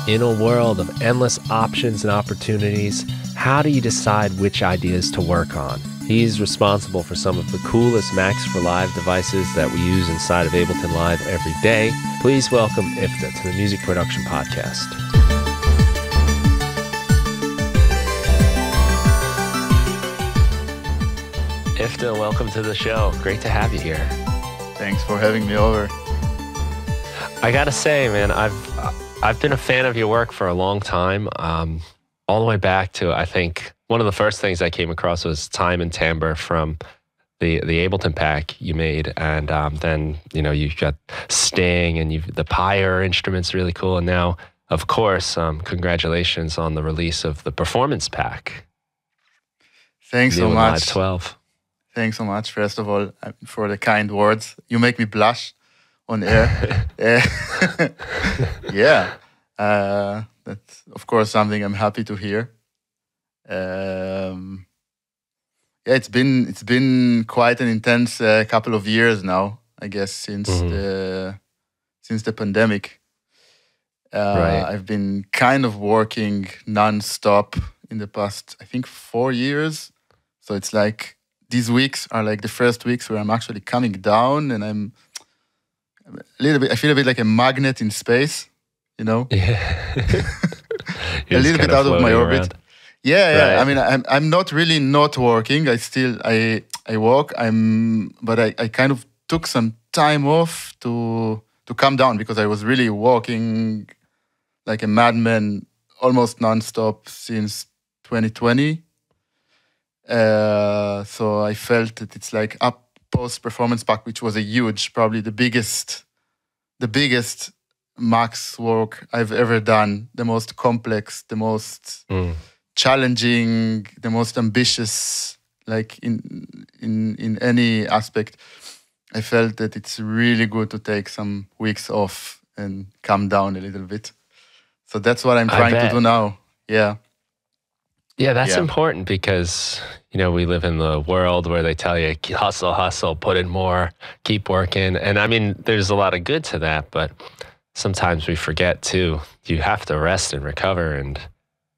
In a world of endless options and opportunities, how do you decide which ideas to work on? He's responsible for some of the coolest Max for Live devices that we use inside of Ableton Live every day. Please welcome Iftah to the Music Production Podcast. Iftah, welcome to the show. Great to have you here. Thanks for having me over. I gotta say, man, I've been a fan of your work for a long time, all the way back to, I think, one of the first things I came across was Time and Timbre from the Ableton pack you made, and then you got Sting and the Pyre instrument's really cool, and now, of course, congratulations on the release of the Performance pack. Thanks so much. Live 12. Thanks so much, first of all, for the kind words. You make me blush on air. Yeah, that's of course something I'm happy to hear. Yeah, it's been quite an intense couple of years now, I guess, since the pandemic. Right. I've been kind of working non-stop in the past, I think, 4 years. So it's like these weeks are like the first weeks where I'm actually coming down, and I'm I feel a bit like a magnet in space, Yeah. a little bit out of my orbit. Around. Yeah. Right. I mean, I'm not really not working. I work. But I kind of took some time off to calm down because I was really working like a madman, almost nonstop since 2020. So I felt that it's like up post Performance pack, which was probably the biggest Max work I've ever done, the most complex, the most challenging, the most ambitious, like in any aspect. I felt that it's really good to take some weeks off and calm down a little bit. So that's what I'm trying to do now. Yeah. Yeah, that's important because, we live in the world where they tell you, hustle, put in more, keep working. And I mean, there's a lot of good to that, but sometimes we forget too. You have to rest and recover. And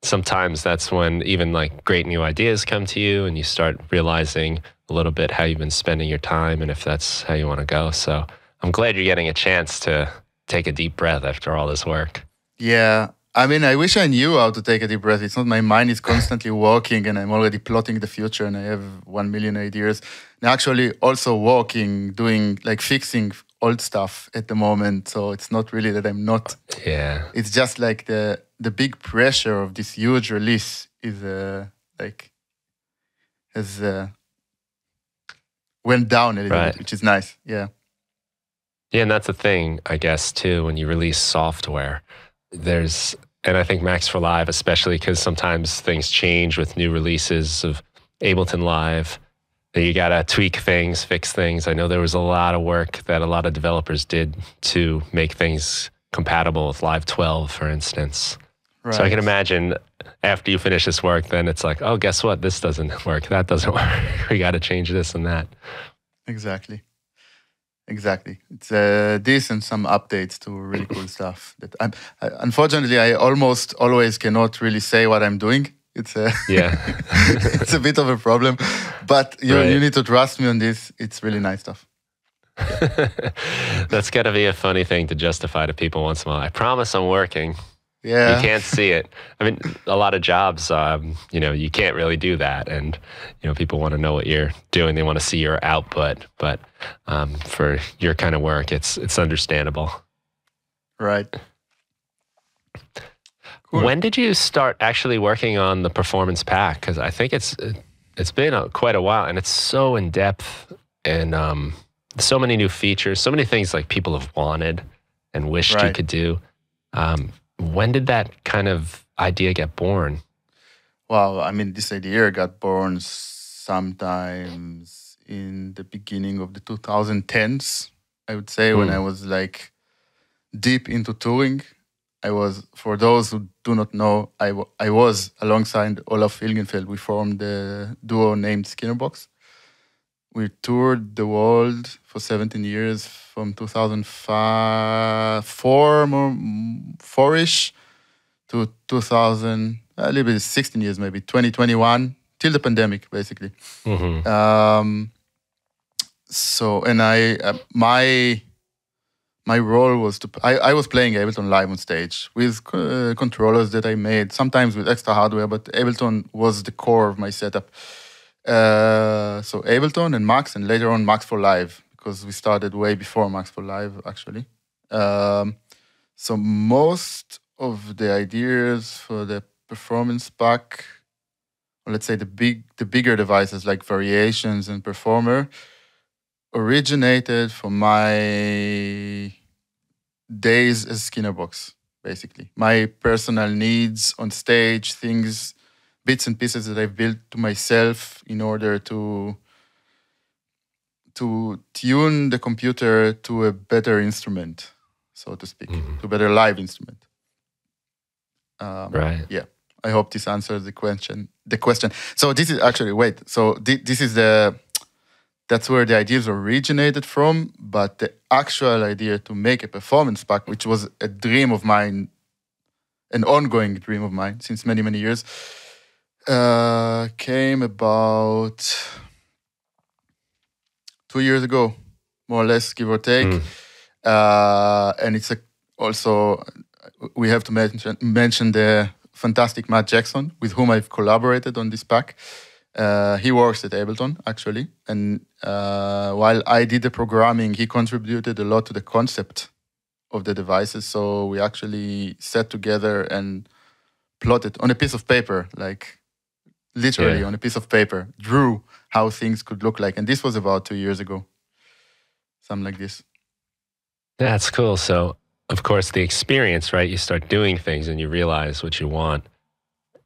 sometimes that's when even like great new ideas come to you and you start realizing a little bit how you've been spending your time and if that's how you want to go. So I'm glad you're getting a chance to take a deep breath after all this work. Yeah. I mean, I wish I knew how to take a deep breath. It's not, my mind is constantly working and I'm already plotting the future and I have 1 million ideas. And actually also working, doing like fixing old stuff at the moment. So it's not really that I'm not. Yeah. It's just like the big pressure of this huge release is has went down a little bit, which is nice. Yeah. Yeah, and that's the thing, I guess, too, when you release software. And I think Max for Live, especially because sometimes things change with new releases of Ableton Live, that you got to tweak things, fix things. I know there was a lot of work that a lot of developers did to make things compatible with Live 12, for instance. Right. So I can imagine after you finish this work, then it's like, oh, guess what? This doesn't work. That doesn't work. We got to change this and that. Exactly. It's this and some updates to really cool stuff. That unfortunately, I almost always cannot really say what I'm doing. It's it's a bit of a problem, but you need to trust me on this. It's really nice stuff. Yeah. That's got to be a funny thing to justify to people once in a while. I promise I'm working. Yeah. You can't see it. I mean, a lot of jobs, you can't really do that. And, people want to know what you're doing. They want to see your output. But for your kind of work, it's understandable. Right. Cool. When did you start actually working on the Performance pack? Because I think it's been quite a while, and it's so in-depth and so many new features, so many things like people have wanted and wished you could do. When did that kind of idea get born? Well, I mean, this idea got born sometimes in the beginning of the 2010s, I would say, when I was like deep into touring. For those who do not know, I was alongside Olaf Ilgenfeld. We formed the duo named Skinnerbox. We toured the world for 17 years from 2004-ish to 2000, a little bit, 16 years maybe, 2021, till the pandemic, basically. So, and my role was I was playing Ableton Live on stage with controllers that I made, sometimes with extra hardware, but Ableton was the core of my setup. So Ableton and Max, and later on Max for Live, because we started way before Max for Live, actually. So most of the ideas for the performance pack, or let's say the bigger devices like Variations and Performer, originated from my days as Skinnerbox, basically. My personal needs on stage, things, bits and pieces that I've built to myself in order to tune the computer to a better instrument, so to speak, to a better live instrument. Right. Yeah. I hope this answers the question. So this is actually, this is that's where the ideas originated from, but the actual idea to make a performance pack, which was a dream of mine, an ongoing dream of mine since many, many years, came about 2 years ago, more or less, give or take. And it's also, we have to mention the fantastic Matt Jackson, with whom I've collaborated on this pack. He works at Ableton, actually. And while I did the programming, he contributed a lot to the concept of the devices. So we actually sat together and plotted on a piece of paper, like literally on a piece of paper, drew how things could look like. And this was about 2 years ago, something like this. That's cool. So, of course, the experience, right? You start doing things and you realize what you want.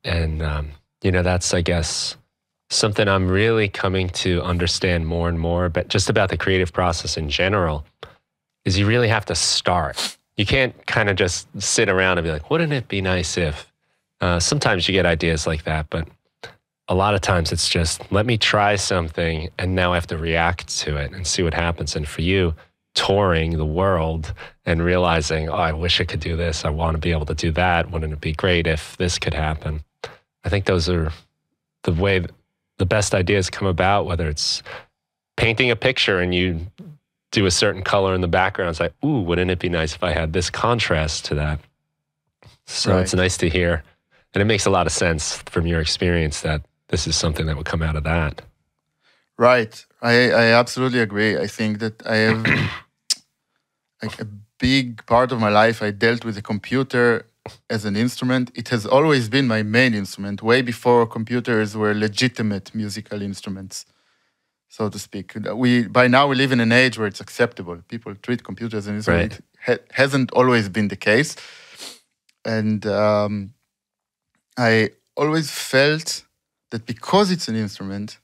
And, that's, I guess, something I'm really coming to understand more and more, but just about the creative process in general, is you really have to start. You can't kind of just sit around and be like, wouldn't it be nice if? Sometimes you get ideas like that, but a lot of times it's just, let me try something and now I have to react to it and see what happens. And for you, touring the world and realizing, I wish I could do this. I want to be able to do that. Wouldn't it be great if this could happen? I think those are the way the best ideas come about, whether it's painting a picture and you do a certain color in the background. It's like, ooh, wouldn't it be nice if I had this contrast to that? So It's nice to hear. And it makes a lot of sense from your experience that this is something that would come out of that. Right. I absolutely agree. I think that I have like a big part of my life, I dealt with the computer as an instrument. It has always been my main instrument, way before computers were legitimate musical instruments, so to speak. By now we live in an age where it's acceptable. People treat computers as an instrument. Right. It hasn't always been the case. And I always felt that because it's an instrument,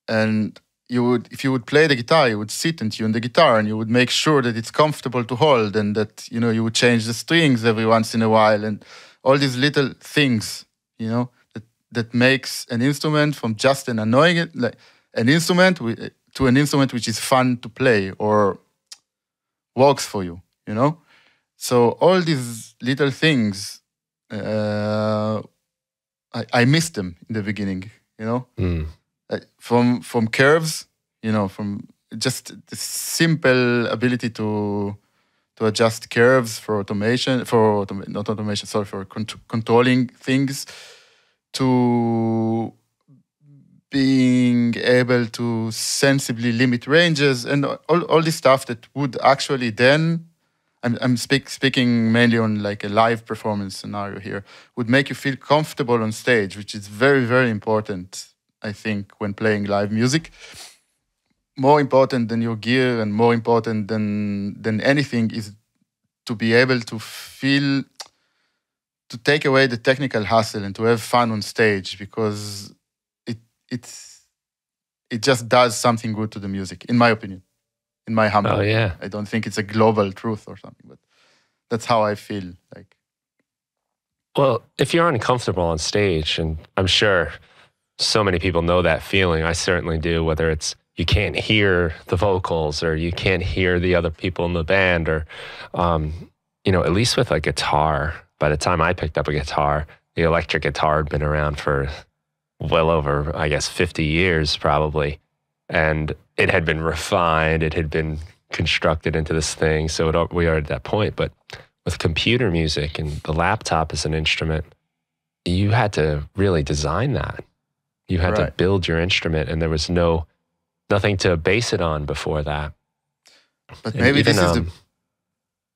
and if you would play the guitar, you would sit and tune the guitar, and you would make sure that it's comfortable to hold, and that you would change the strings every once in a while, and all these little things, that makes an instrument from just an annoying an instrument to an instrument which is fun to play or works for you. So all these little things, I missed them in the beginning. From curves, from just the simple ability to adjust curves for controlling things, to being able to sensibly limit ranges and all this stuff that would actually then, I'm speaking mainly on like a live performance scenario here, would make you feel comfortable on stage, which is very, very important, I think, when playing live music. More important than your gear and more important than anything is to be able to feel, to take away the technical hassle and to have fun on stage, because it just does something good to the music, in my opinion, in my humble opinion. I don't think it's a global truth or something, but that's how I feel. Like, well, if you're uncomfortable on stage, and I'm sure so many people know that feeling. I certainly do, whether it's you can't hear the vocals or you can't hear the other people in the band, or, at least with a guitar, by the time I picked up a guitar, the electric guitar had been around for well over, I guess, 50 years probably. And it had been refined. It had been constructed into this thing. So we are at that point. But with computer music and the laptop as an instrument, you had to really design that. You had to build your instrument, and there was nothing to base it on before that. But maybe even, this is the...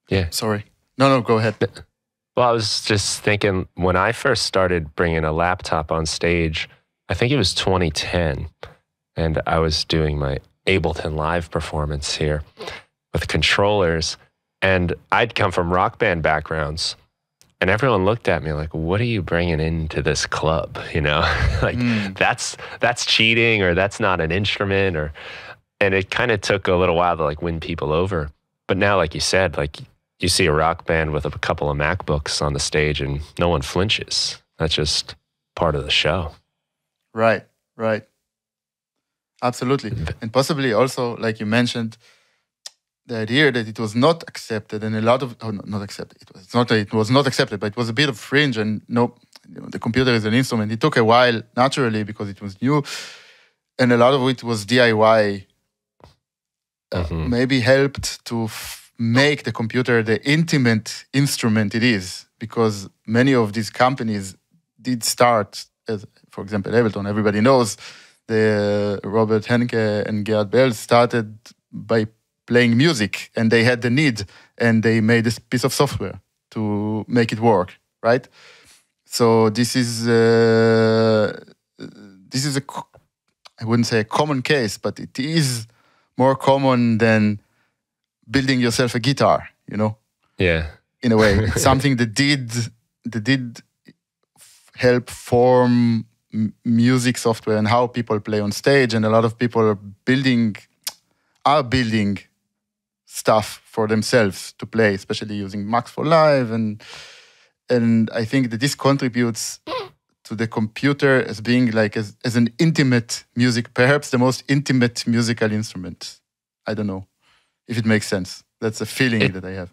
Yeah. Sorry. No, go ahead. Well, I was just thinking, when I first started bringing a laptop on stage, I think it was 2010, and I was doing my Ableton Live performance here with controllers, and I'd come from rock band backgrounds, and everyone looked at me like, what are you bringing into this club? You know, like that's cheating, or that's not an instrument, and it kind of took a little while to like win people over. But now, like you said, like you see a rock band with a couple of MacBooks on the stage and no one flinches. That's just part of the show. Right. Absolutely. And possibly also, like you mentioned, the idea that it was not accepted, and a lot of not accepted. It's not that it was not accepted, but it was a bit of fringe. And the computer is an instrument. It took a while, naturally, because it was new, and a lot of it was DIY. Maybe helped to make the computer the intimate instrument it is, because many of these companies did start as, for example, Ableton. Everybody knows the Robert Henke and Gerhard Bell started by playing music, and they had the need, and they made this piece of software to make it work, right? So this is I wouldn't say a common case, but it is more common than building yourself a guitar, you know? Yeah. In a way, it's something that did help form music software and how people play on stage, and a lot of people are building stuff for themselves to play, especially using Max for Live, and I think that this contributes to the computer as being like as an intimate music, perhaps the most intimate musical instrument. I don't know if it makes sense. That's a feeling that I have.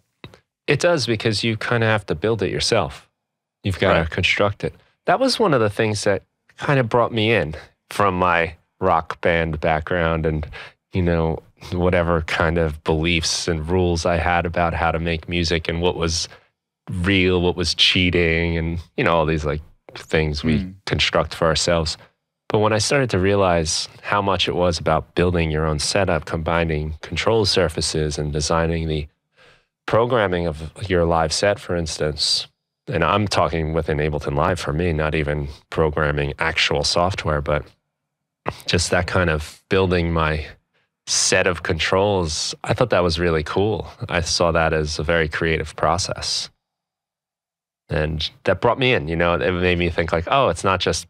It does, because you kind of have to build it yourself. You've got to construct it. That was one of the things that kind of brought me in from my rock band background, and, you know, whatever kind of beliefs and rules I had about how to make music and what was real, what was cheating, and, you know, all these like things we construct for ourselves. But when I started to realize how much it was about building your own setup, combining control surfaces and designing the programming of your live set, for instance, and I'm talking within Ableton Live for me, not even programming actual software, but just that kind of building my set of controls, I thought that was really cool. I saw that as a very creative process. And that brought me in, you know, it made me think like, oh, it's not just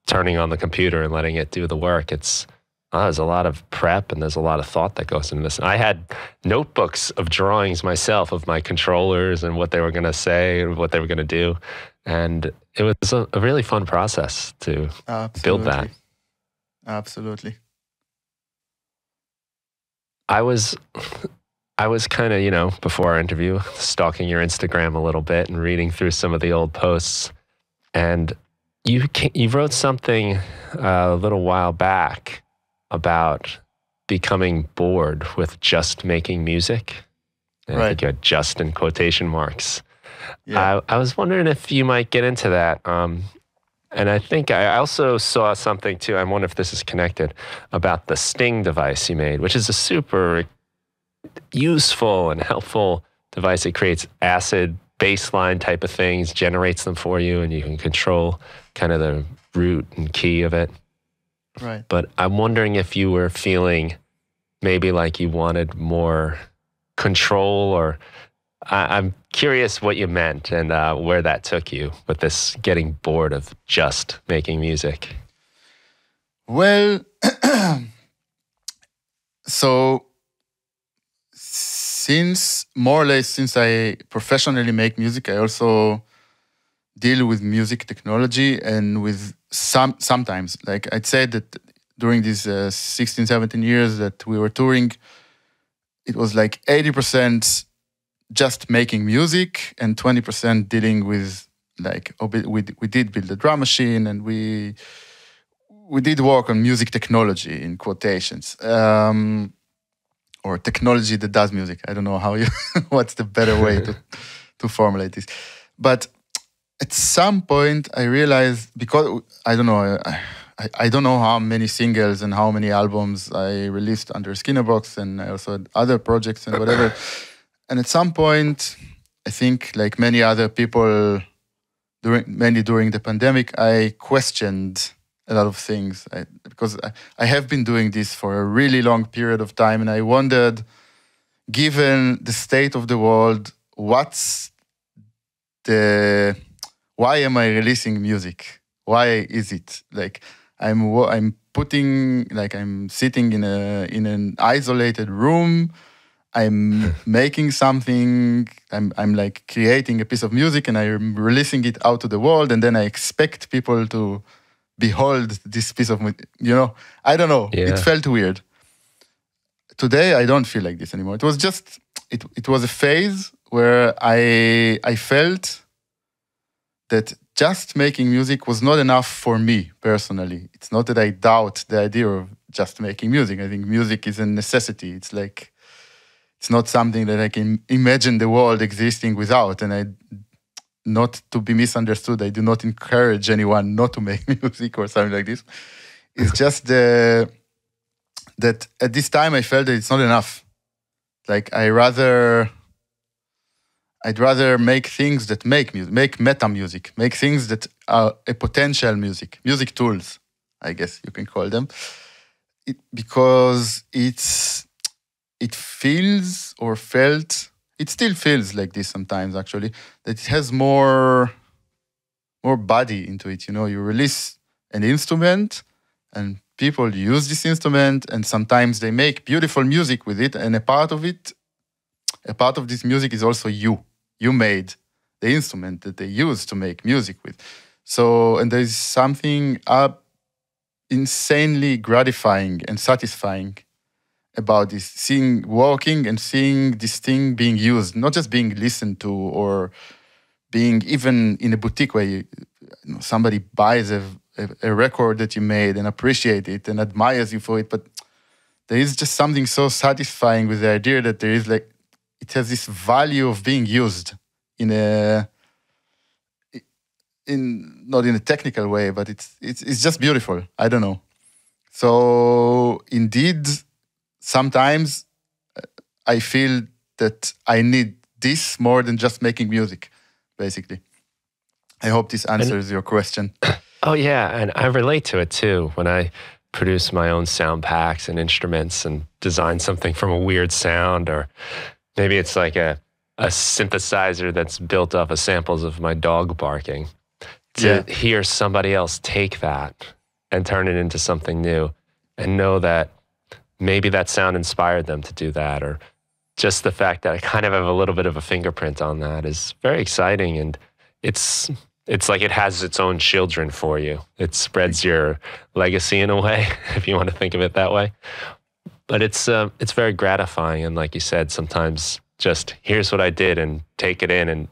turning on the computer and letting it do the work. There's a lot of prep and there's a lot of thought that goes into this. And I had notebooks of drawings myself of my controllers and what they were going to say and what they were going to do. And it was a really fun process to build that. Absolutely. I was kind of, you know, before our interview, stalking your Instagram a little bit and reading through some of the old posts. And you wrote something a little while back about becoming bored with just making music. And I think you had just in quotation marks. Yeah. I was wondering if you might get into that. And I think I also saw something too, I wonder if this is connected, about the Sting device you made, which is a super useful and helpful device. It creates acid baseline type of things, generates them for you, and you can control kind of the root and key of it. Right. But I'm wondering if you were feeling maybe like you wanted more control, or I'm curious what you meant and where that took you with this getting bored of just making music. Well, so since I professionally make music, I also deal with music technology, and with sometimes, like I'd say that during these 16, 17 years that we were touring, it was like 80% just making music and 20% dealing with like we did build a drum machine and we did work on music technology in quotations. Or technology that does music. I don't know how you what's the better way to formulate this. But at some point I realized, because I don't know, I don't know how many singles and how many albums I released under Skinnerbox, and I also had other projects and whatever. And at some point, I think like many other people during the pandemic, I questioned a lot of things, because I have been doing this for a really long period of time, and I wondered, given the state of the world, why am I releasing music? Why is it like I'm sitting in an isolated room, I'm making something, I'm like creating a piece of music, and I'm releasing it out to the world, and then I expect people to behold this piece of, I don't know. Yeah. It felt weird. Today, I don't feel like this anymore. It was just, it was a phase where I felt that just making music was not enough for me personally. It's not that I doubt the idea of just making music. I think music is a necessity. It's like, it's not something that I can imagine the world existing without. And not to be misunderstood, I do not encourage anyone not to make music or something like this. It's just that at this time I felt that it's not enough. Like I'd rather make things that make music, make meta music, make things that are a potential music tools, I guess you can call them, because it feels or felt. It still feels like this sometimes, actually, that it has more body into it. You release an instrument and people use this instrument, and sometimes they make beautiful music with it. And a part of this music is also you. You made the instrument that they use to make music with. So, and there's something insanely gratifying and satisfying about this, working and seeing this thing being used, not just being listened to or being even in a boutique where somebody buys a record that you made and appreciate it and admires you for it. But there is just something so satisfying with the idea that there is like, it has this value of being used not in a technical way, but it's just beautiful. I don't know. So indeed, sometimes I feel that I need this more than just making music, basically. I hope this answers your question. Oh, yeah. And I relate to it, too. When I produce my own sound packs and instruments and design something from a weird sound, or maybe it's like a synthesizer that's built off of samples of my dog barking. To hear somebody else take that and turn it into something new and know that maybe that sound inspired them to do that, or just the fact that I kind of have a little bit of a fingerprint on that is very exciting. And it's like it has its own children for you. It spreads your legacy in a way, if you want to think of it that way. But it's very gratifying. And like you said, sometimes just here's what I did and take it in, and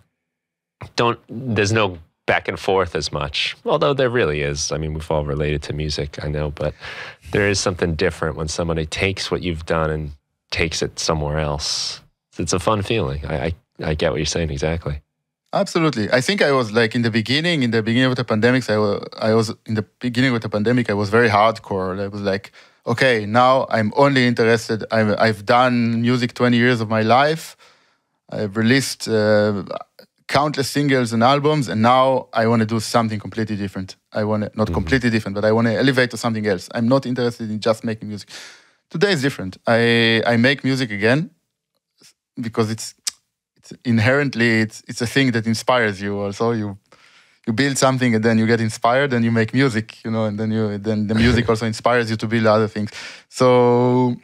there's no back and forth as much, although there really is. I mean, we've all related to music, I know, but there is something different when somebody takes what you've done and takes it somewhere else. It's a fun feeling. I get what you're saying exactly. Absolutely. I think I was like in the beginning of the pandemic, I was in the beginning of the pandemic, I was very hardcore. I was like, okay, now I'm only interested. I've done music 20 years of my life. I've released countless singles and albums, and now I want to do something completely different. I want to, not completely different, but I want to elevate to something else. I'm not interested in just making music. Today is different. I make music again because it's inherently it's a thing that inspires you. Also, you build something and then you get inspired and you make music, and then the music also inspires you to build other things. So,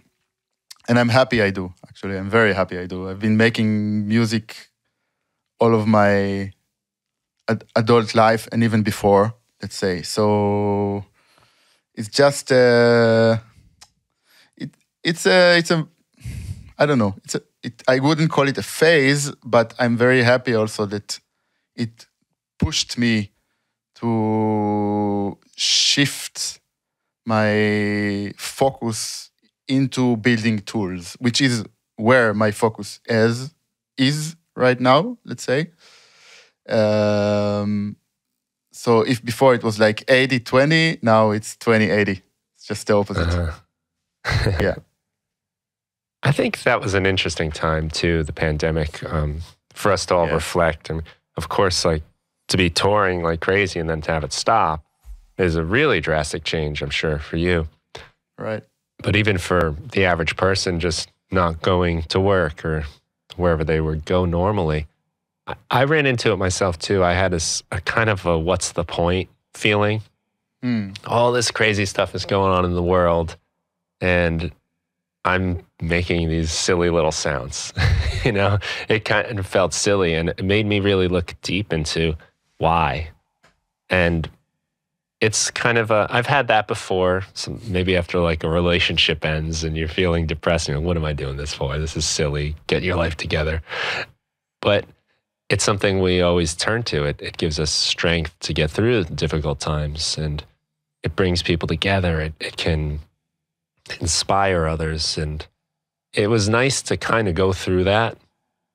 and I'm happy I do. Actually, I'm very happy I do. I've been making music all of my adult life and even before, let's say. So it's just it's a I don't know. I wouldn't call it a phase, but I'm very happy also that it pushed me to shift my focus into building tools, which is where my focus is right now, let's say. So if before it was like 80-20, now it's 20-80. It's just the opposite. Yeah. I think that was an interesting time too, the pandemic, for us to all reflect. And of course, like to be touring like crazy and then to have it stop is a really drastic change, I'm sure, for you. Right. But even for the average person just not going to work or wherever they would go normally, I ran into it myself too. I had a kind of a what's the point feeling. All this crazy stuff is going on in the world and I'm making these silly little sounds. You know, it kind of felt silly and it made me really look deep into why. And it's kind of I've had that before. So maybe after like a relationship ends and you're feeling depressed, you know, what am I doing this for? This is silly. Get your life together. But it's something we always turn to. It gives us strength to get through difficult times and it brings people together. It can inspire others. And it was nice to kind of go through that,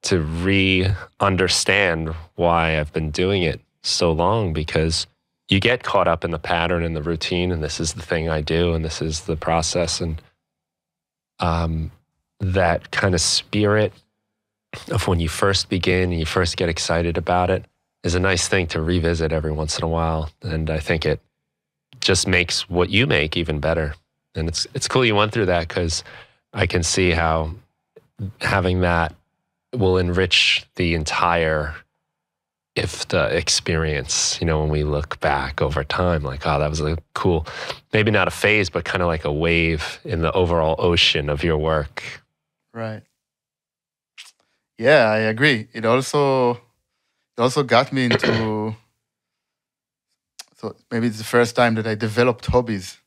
to re-understand why I've been doing it so long, because you get caught up in the pattern and the routine, and this is the thing I do, and this is the process. And that kind of spirit of when you first begin and you first get excited about it is a nice thing to revisit every once in a while. And I think it just makes what you make even better. And it's cool you went through that, because I can see how having that will enrich the entire Iftah experience. You know, when we look back over time, like, oh, that was a cool, maybe not a phase, but kind of like a wave in the overall ocean of your work. Right. Yeah, I agree. It also got me into, so maybe it's the first time that I developed hobbies.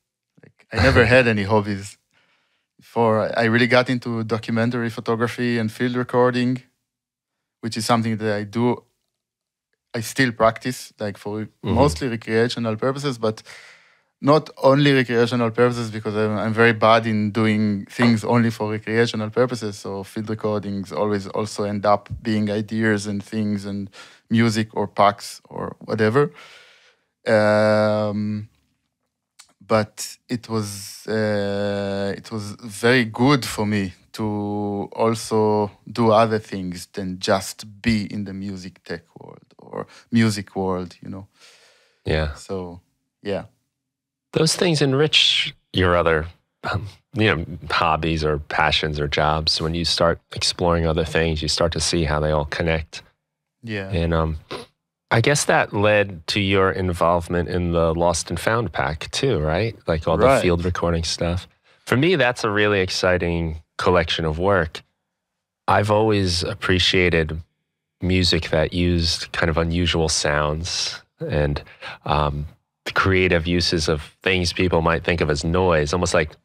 Like, I never had any hobbies before. I really got into documentary photography and field recording, which is something that I still practice, like for mostly recreational purposes, but not only recreational purposes, because I'm very bad in doing things only for recreational purposes. So field recordings always also end up being ideas and things and music or packs or whatever. But it was very good for me to also do other things than just be in the music tech world or music world, you know. Yeah. So, yeah. Those things enrich your other, hobbies or passions or jobs. When you start exploring other things, you start to see how they all connect. Yeah. And I guess that led to your involvement in the Lost and Found pack too, right? Like all the field recording stuff. For me, that's a really exciting collection of work. I've always appreciated music that used kind of unusual sounds and creative uses of things people might think of as noise, almost like,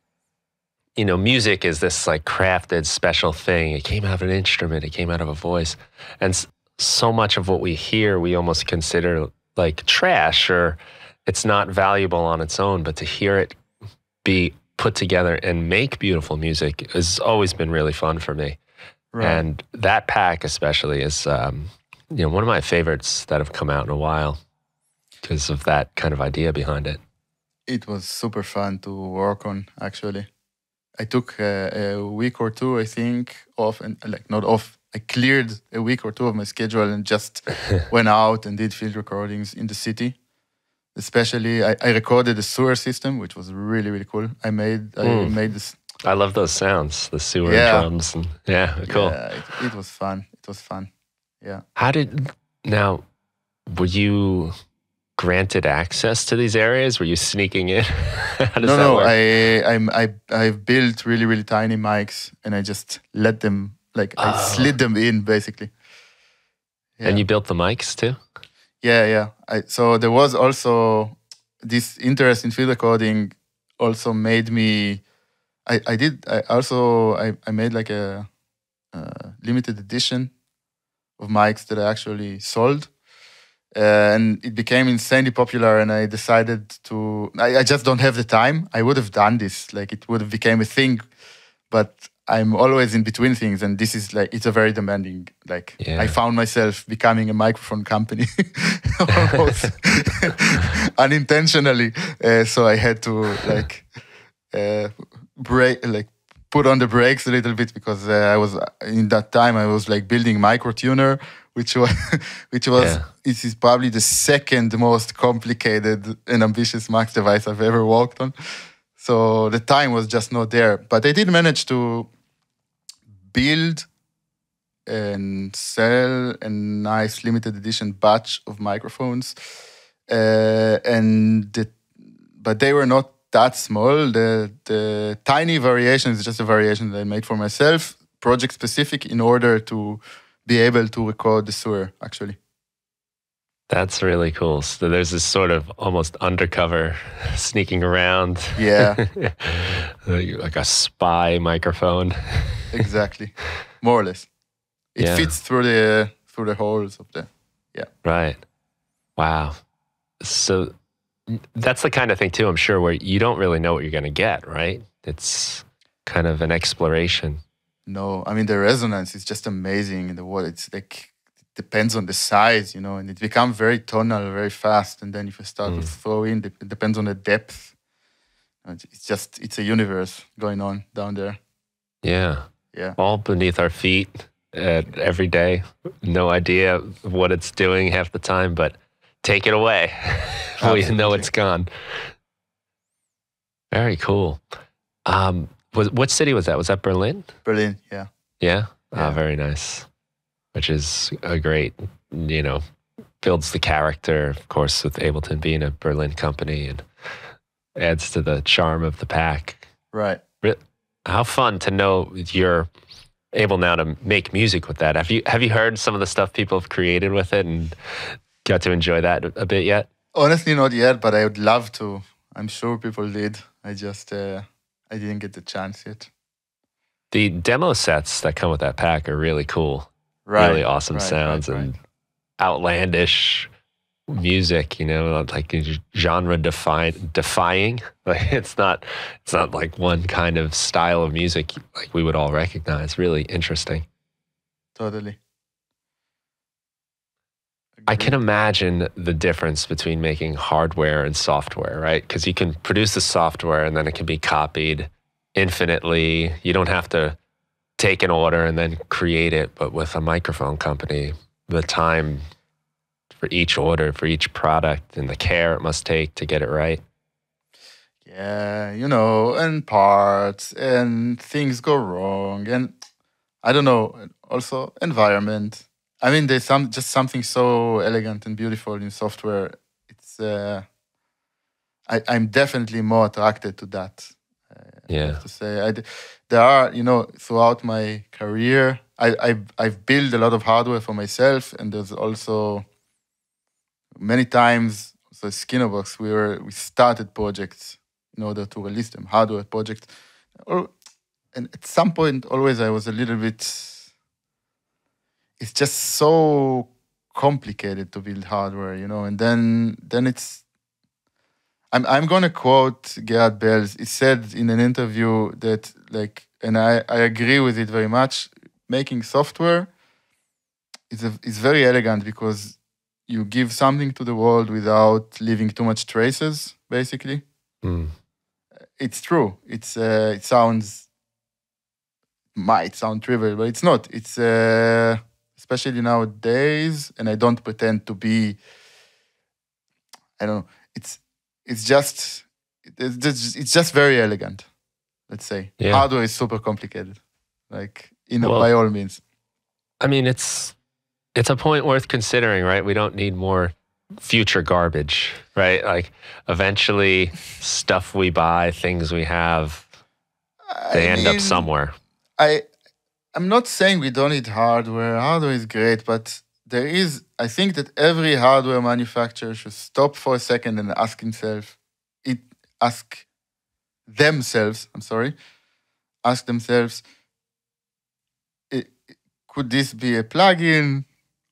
music is this like crafted special thing. It came out of an instrument, it came out of a voice. And so much of what we hear, we almost consider like trash, or it's not valuable on its own, but to hear it be put together and make beautiful music has always been really fun for me. Right. And that pack especially is, one of my favorites that have come out in a while, because of that kind of idea behind it. It was super fun to work on, actually. I took a week or two, I think, off, and not off. I cleared a week or two of my schedule and just went out and did field recordings in the city. Especially, I recorded the sewer system, which was really, really cool. I made this. I love those sounds, the sewer drums. And, cool. Yeah, it was fun. It was fun. Yeah. Were you granted access to these areas? Were you sneaking in? No. I've built really, really tiny mics, and I just let them, I slid them in, basically. Yeah. And you built the mics too? Yeah. So there was also this interest in field recording also made me, I made like a limited edition of mics that I actually sold. And it became insanely popular, and I decided to. I just don't have the time. I would have done this, like it would have became a thing, but I'm always in between things, and this is like it's a very demanding. Like I found myself becoming a microphone company almost unintentionally. So I had to like put on the brakes a little bit because I was in that time I was like building Microtuner, which was it is probably the second most complicated and ambitious Max device I've ever worked on. So the time was just not there. But I did manage to build and sell a nice limited edition batch of microphones, but they were not that small. The tiny variation is just a variation that I made for myself, project specific, in order to be able to record the sewer, actually. That's really cool. So there's this sort of almost undercover sneaking around. Yeah. Like a spy microphone. Exactly. More or less. It fits through the holes of the, Right. Wow. So that's the kind of thing too, I'm sure, where you don't really know what you're going to get, right? It's kind of an exploration. No, I mean, the resonance is just amazing in the world. It's like, it depends on the size, and it becomes very tonal very fast. And then if you start to throw in, it depends on the depth. It's a universe going on down there. Yeah. Yeah. All beneath our feet every day. No idea what it's doing half the time, but take it away. You know it's gone. Very cool. What city was that? Was that Berlin? Berlin, yeah. Yeah? Very nice. Which is a great, builds the character, of course, with Ableton being a Berlin company, and adds to the charm of the pack. Right. How fun to know you're able now to make music with that. Have you heard some of the stuff people have created with it and got to enjoy that a bit yet? Honestly, not yet, but I would love to. I'm sure people did. I just I didn't get the chance yet. The demo sets that come with that pack are really cool. Right. Really awesome sounds and outlandish music, like genre defying. Like it's not like one kind of style of music like we would all recognize. Really interesting. Totally. I can imagine the difference between making hardware and software, right? Because you can produce the software and then it can be copied infinitely. You don't have to take an order and then create it. But with a microphone company, the time for each order, for each product, and the care it must take to get it right. Yeah, and parts and things go wrong. And I don't know, also environment. I mean, there's just something so elegant and beautiful in software. It's I'm definitely more attracted to that. I have to say, there are throughout my career, I've built a lot of hardware for myself, and there's also many times. So Skinnerbox, we started projects in order to release them, hardware projects, and at some point, always I was a little bit. It's just so complicated to build hardware, and then it's. I'm gonna quote Gerard Bells. He said in an interview that and I agree with it very much. Making software is very elegant because you give something to the world without leaving too much traces. Basically, it's true. It might sound trivial, but it's not. It's especially nowadays, and I don't pretend to be. I don't know. It's just very elegant. Let's say hardware is super complicated, by all means. I mean, it's a point worth considering, right? We don't need more future garbage, right? Like eventually, stuff we buy, things we have, they end up somewhere. I'm not saying we don't need hardware. Hardware is great, but I think that every hardware manufacturer should stop for a second and ask themselves, could this be a plugin,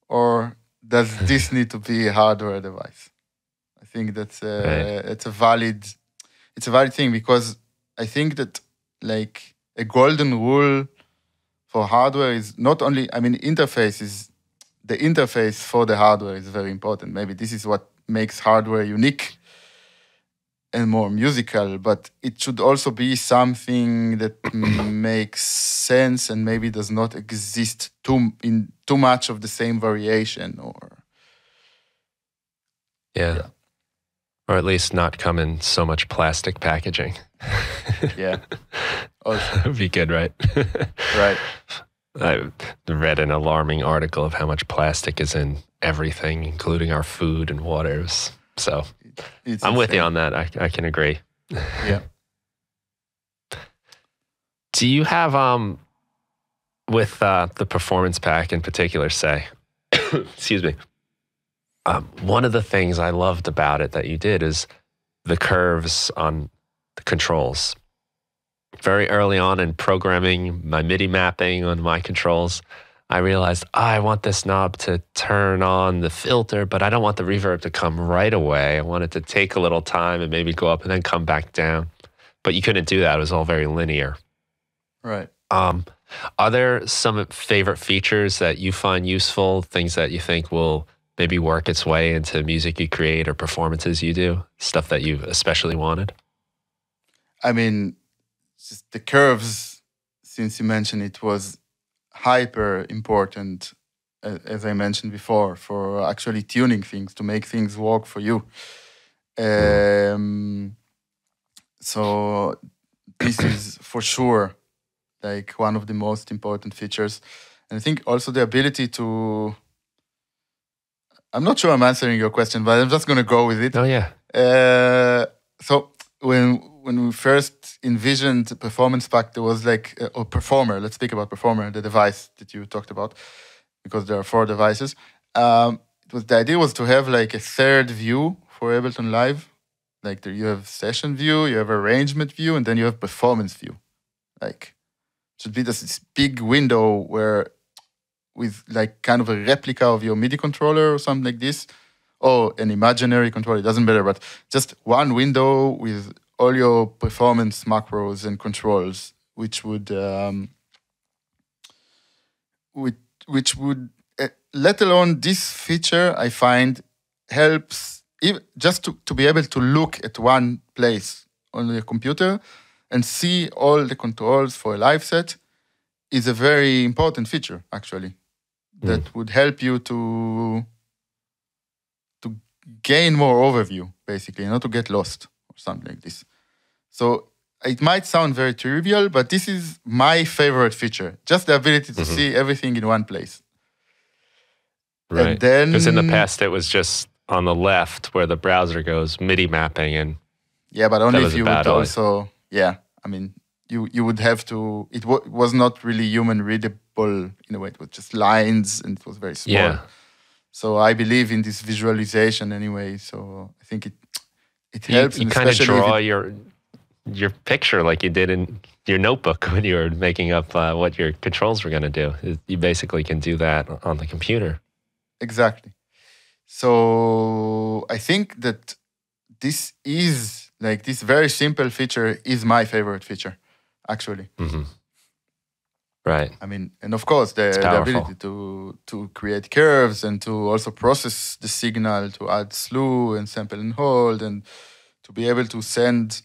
or does this need to be a hardware device? I think that's Right. it's a valid thing, because I think that like a golden rule for hardware is not only, I mean, the interface for the hardware is very important. Maybe this is what makes hardware unique and more musical, but it should also be something that makes sense and maybe does not exist in too much of the same variation, or Yeah. Or at least not come in so much plastic packaging. yeah. Also, That would be good, right? right. I read an alarming article of how much plastic is in everything, including our food and waters. So It's I'm with you insane. on that. I can agree. Yeah. Do you have with the performance pack in particular, say, excuse me, one of the things I loved about it that you did is the curves on the controls. Very early on in programming my MIDI mapping on my controls, I realized I want this knob to turn on the filter, but I don't want the reverb to come right away. I want it to take a little time and maybe go up and then come back down. But you couldn't do that. It was all very linear. Right. Are there some favorite features that you find useful, things that you think will maybe work its way into music you create or performances you do, stuff that you especially wanted? I mean, just the curves, since you mentioned it, was hyper important, as I mentioned before, for actually tuning things, to make things work for you. So this is for sure like one of the most important features. And I think also the ability to, I'm not sure I'm answering your question, but I'm just going to go with it. Oh, yeah. So when we first envisioned the performance pack, there was like, or performer, let's speak about performer, the device that you talked about, because there are 4 devices. The idea was to have like a third view for Ableton Live. Like you have session view, you have arrangement view, and then you have performance view. Like it should be this big window where, with like kind of a replica of your MIDI controller or something like this, or an imaginary controller, it doesn't matter, but just one window with all your performance macros and controls, which would let alone this feature, I find helps just to be able to look at one place on your computer and see all the controls for a live set is a very important feature, actually, that would help you to gain more overview, basically, not to get lost or something like this. So it might sound very trivial, but this is my favorite feature, just the ability to see everything in one place. Right. And then, because in the past it was just on the left where the browser goes, MIDI mapping, and yeah, but only if you would idea. also, yeah, I mean, you would have to, it was not really human readable in a way, it was just lines and it was very small. Yeah. So I believe in this visualization anyway, so I think it helps. You kind of draw your picture like you did in your notebook when you were making up what your controls were going to do. You basically can do that on the computer. Exactly. So I think that this is like this very simple feature is my favorite feature, actually. Right. I mean, and of course the ability to create curves and to also process the signal, to add slew and sample and hold, and to be able to send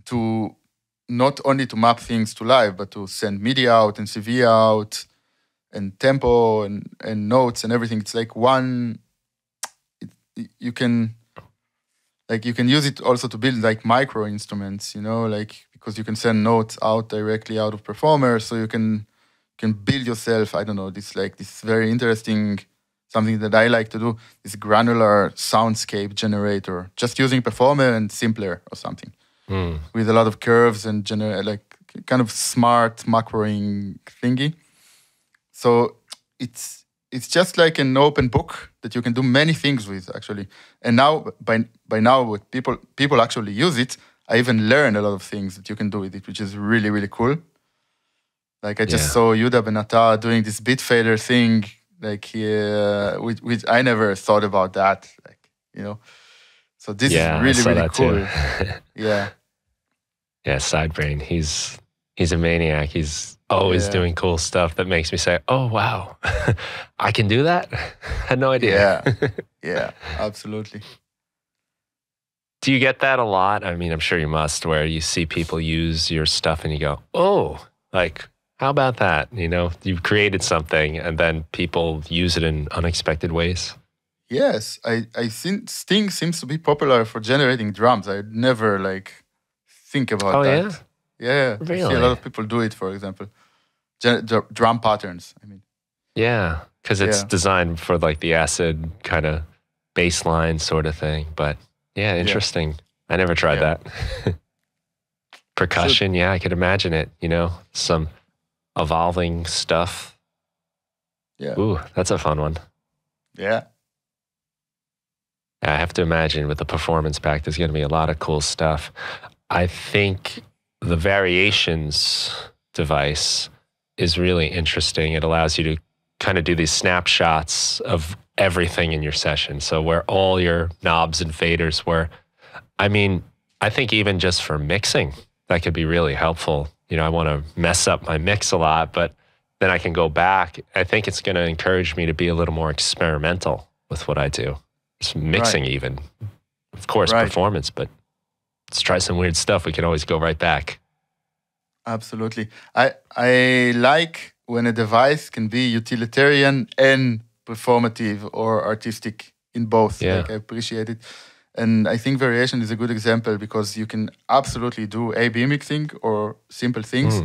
to not only to map things to live, but to send MIDI out and CV out and tempo and notes and everything. It's like one, you can use it also to build like micro instruments, like, because you can send notes out directly out of Performer, so you can build yourself, I don't know, this very interesting, something that I like to do, this granular soundscape generator, just using Performer and Simpler or something, with a lot of curves and like kind of smart macroing thingy. So it's just like an open book that you can do many things with, actually. And now, by now, with people actually use it, I even learn a lot of things that you can do with it, which is really, really cool. Like I just saw Yuda Benata doing this beat fader thing, like which I never thought about that. Like, you know, so this is really, really cool. Yeah. Yeah, Sidebrain. He's a maniac. He's always doing cool stuff that makes me say, "Oh wow, I can do that." Had no idea. Yeah, absolutely. Do you get that a lot? I mean, I'm sure you must, where you see people use your stuff and you go, "Oh, like how about that?" You know, you've created something and then people use it in unexpected ways. Yes, I think Sting seems to be popular for generating drums. I never like think about that. Yeah, really? I see a lot of people do it. For example, drum patterns. I mean, yeah, because it's designed for like the acid kind of bass line sort of thing. But yeah, interesting. I never tried that. Percussion, I could imagine it. You know, some evolving stuff. Yeah. Ooh, that's a fun one. Yeah. I have to imagine with the performance pack, there's going to be a lot of cool stuff. I think the variations device is really interesting. It allows you to kind of do these snapshots of everything in your session. So where all your knobs and faders were. I mean, I think even just for mixing, that could be really helpful. You know, I want to mess up my mix a lot, but then I can go back. I think it's going to encourage me to be a little more experimental with what I do. It's mixing even. Of course, performance, but let's try some weird stuff. We can always go right back. Absolutely. I like when a device can be utilitarian and performative or artistic in both. Yeah. Like, I appreciate it. And I think variation is a good example because you can absolutely do A/B mixing or simple things.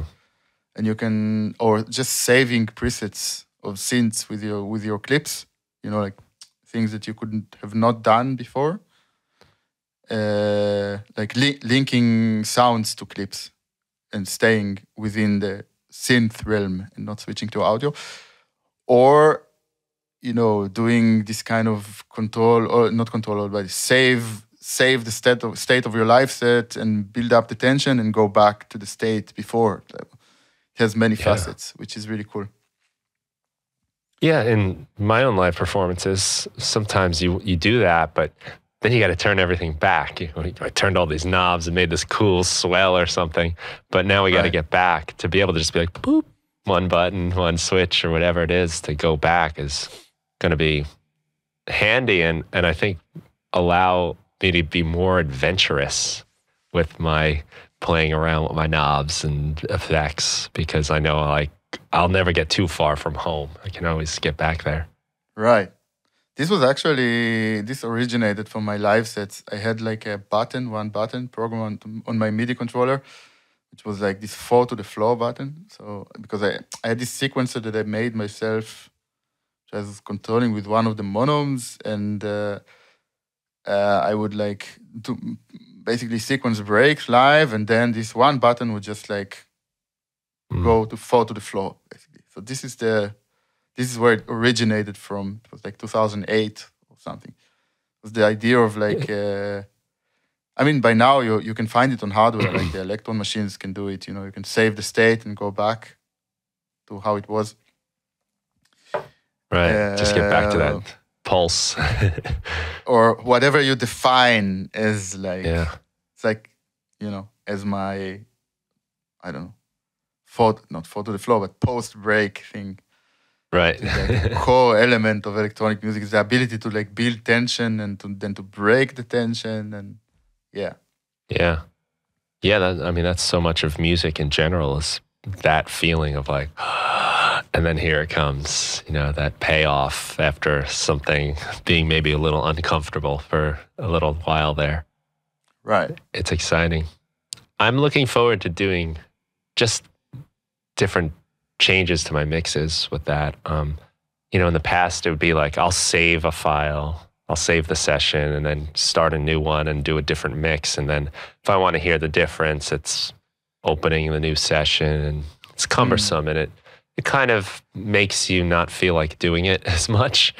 And you can, or just saving presets of synths with your clips, you know, like things that you couldn't have not done before. Like linking sounds to clips and staying within the synth realm and not switching to audio, or you know, doing this kind of control or not control, but save the state of your live set and build up the tension and go back to the state before. It has many facets, which is really cool. Yeah, in my own live performances, sometimes you do that, but then you got to turn everything back. I turned all these knobs and made this cool swell or something, but now we got to get back to be able to just be like, boop, one button, one switch, or whatever it is to go back is going to be handy and I think allow me to be more adventurous with my playing around with my knobs and effects, because I know like I'll never get too far from home. I can always get back there. Right. This originated from my live sets. I had like one button program on my MIDI controller, which was like this 4 to the floor button. So because I had this sequencer that I made myself, which I was controlling with one of the monomes, and I would like do basically sequence breaks live, and then this one button would just like go to 4 to the floor, basically. So this is where it originated from. It was like 2008 or something. It was the idea of like, I mean, by now you can find it on hardware, like the Electron machines can do it. You know, you can save the state and go back to how it was. Right, just get back to that pulse. Or whatever you define as like, it's like, you know, as my, I don't know, not 4 to the floor, but post-break thing. Right. Like core element of electronic music is the ability to like build tension and then to break the tension, and yeah. I mean, that's so much of music in general, is that feeling of like, and then here it comes, you know, that payoff after something being maybe a little uncomfortable for a little while there. Right. It's exciting. I'm looking forward to doing just different changes to my mixes with that. You know, in the past, it would be like, I'll save a file, I'll save the session and then start a new one and do a different mix. And then if I want to hear the difference, it's opening the new session, and it's cumbersome and it kind of makes you not feel like doing it as much.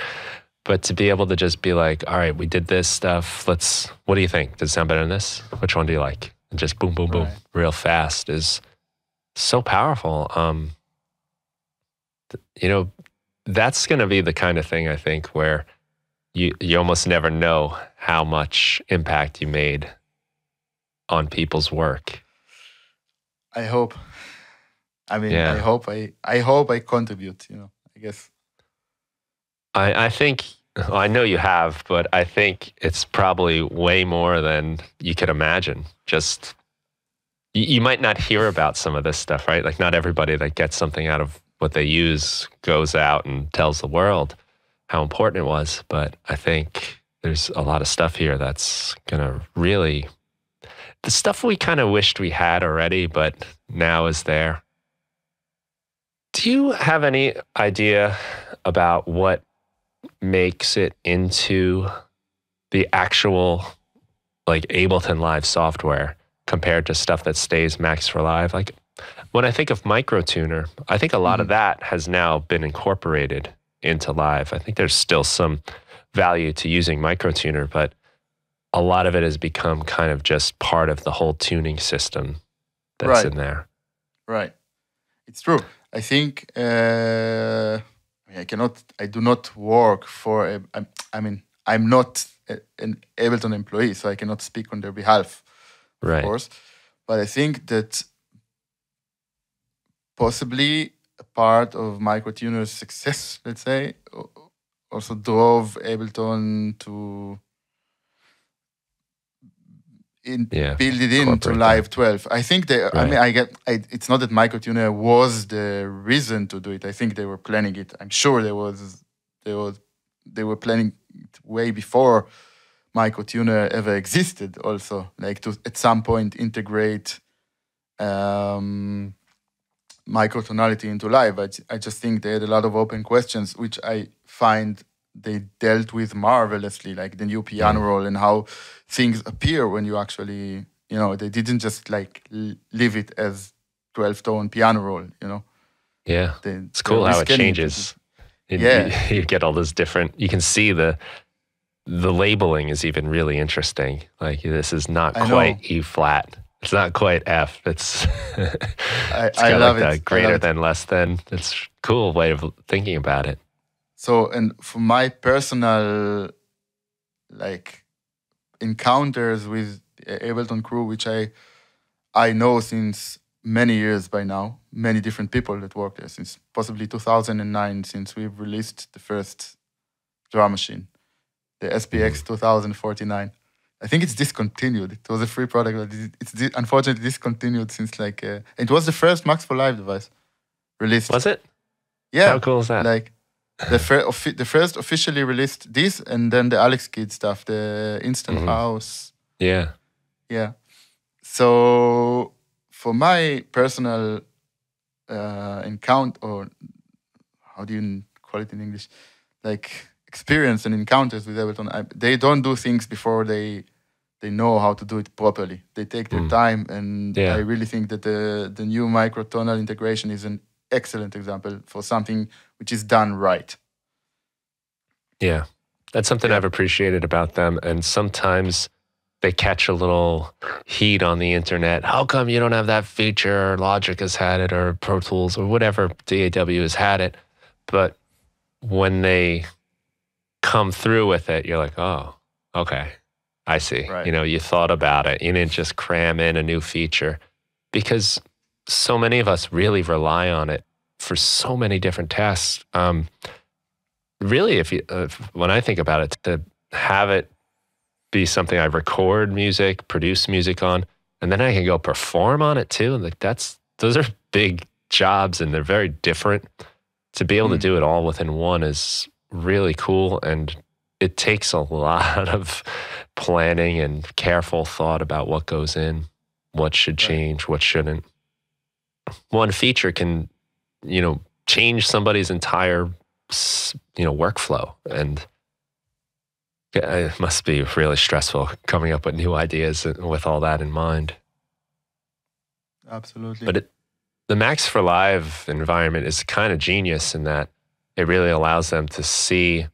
But to be able to just be like, all right, we did this stuff. What do you think? Does it sound better than this? Which one do you like? And just boom, boom, boom, real fast is so powerful. You know, that's going to be the kind of thing, I think, where you almost never know how much impact you made on people's work. I hope. I mean, Yeah. I hope I contribute, I guess. I think, well, I know you have, but I think it's probably way more than you could imagine. Just, you might not hear about some of this stuff, right? Like not everybody that gets something out of what they use goes out and tells the world how important it was. But I think there's a lot of stuff here that's going to really, the stuff we kind of wished we had already, but now is there. Do you have any idea about what makes it into the actual like Ableton Live software compared to stuff that stays Max for Live? Like when I think of Microtuner, I think a lot of that has now been incorporated into Live. I think there's still some value to using Microtuner, but a lot of it has become kind of just part of the whole tuning system that's in there. Right. It's true. I think I do not work for, I'm not an Ableton employee, so I cannot speak on their behalf, of course. But I think that possibly a part of Microtuner's success, let's say, also drove Ableton to build it into Live 12. I think it's not that Microtuner was the reason to do it. I think they were planning it. I'm sure they were planning it way before Microtuner ever existed also, like to at some point integrate microtonality into Live. I just think they had a lot of open questions, which I find they dealt with marvelously, like the new piano roll and how things appear when you actually, they didn't just like leave it as 12-tone piano roll, Yeah, it's cool how it changes. You get all those different, you can see the labeling is even really interesting. Like this is not quite E flat. It's not quite F. It's I love like it. Greater than, less than. It's a cool way of thinking about it. So, and for my personal like encounters with Ableton crew, which I know since many years by now, many different people that work there since possibly 2009, since we've released the first drum machine, the SPX 2049. I think it's discontinued. It was a free product, but it's unfortunately discontinued since like it was the first Max for Live device released. Was it? Yeah. How cool is that? Like the first officially released this, and then the Alex Kidd stuff, the Instant House. Yeah. Yeah. So for my personal encounter, or how do you call it in English? Like experience and encounters with Ableton, they don't do things before they know how to do it properly. They take their time, and I really think that the new microtonal integration is an excellent example for something which is done right. Yeah, that's something I've appreciated about them. And sometimes they catch a little heat on the internet. How come you don't have that feature? Or Logic has had it, or Pro Tools, or whatever DAW has had it. But when they come through with it, you're like, oh, okay, I see. Right. You thought about it. You didn't just cram in a new feature, because so many of us really rely on it for so many different tasks. Really, when I think about it, to have it be something I record music, produce music on, and then I can go perform on it too. And like those are big jobs, and they're very different. To be able to do it all within one is really cool, and it takes a lot of planning and careful thought about what goes in, what should change, what shouldn't. One feature can, change somebody's entire, workflow, and it must be really stressful coming up with new ideas with all that in mind. Absolutely. But the Max for Live environment is kind of genius in that it really allows them to see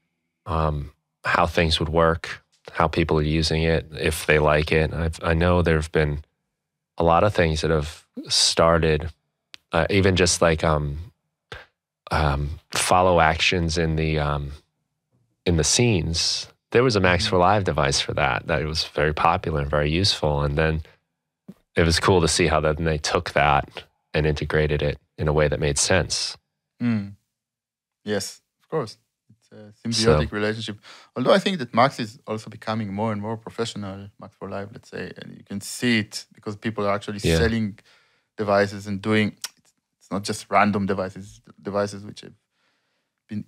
how things would work, how people are using it, if they like it. I know there have been a lot of things that have started, even just like follow actions in the scenes, there was a Max for Live device for that. That was very popular and very useful. And then it was cool to see how then they took that and integrated it in a way that made sense. Yes, of course. It's a symbiotic relationship. Although I think that Max is also becoming more and more professional, Max for Live, let's say, and you can see it because people are actually selling devices and doing, it's not just random devices which have been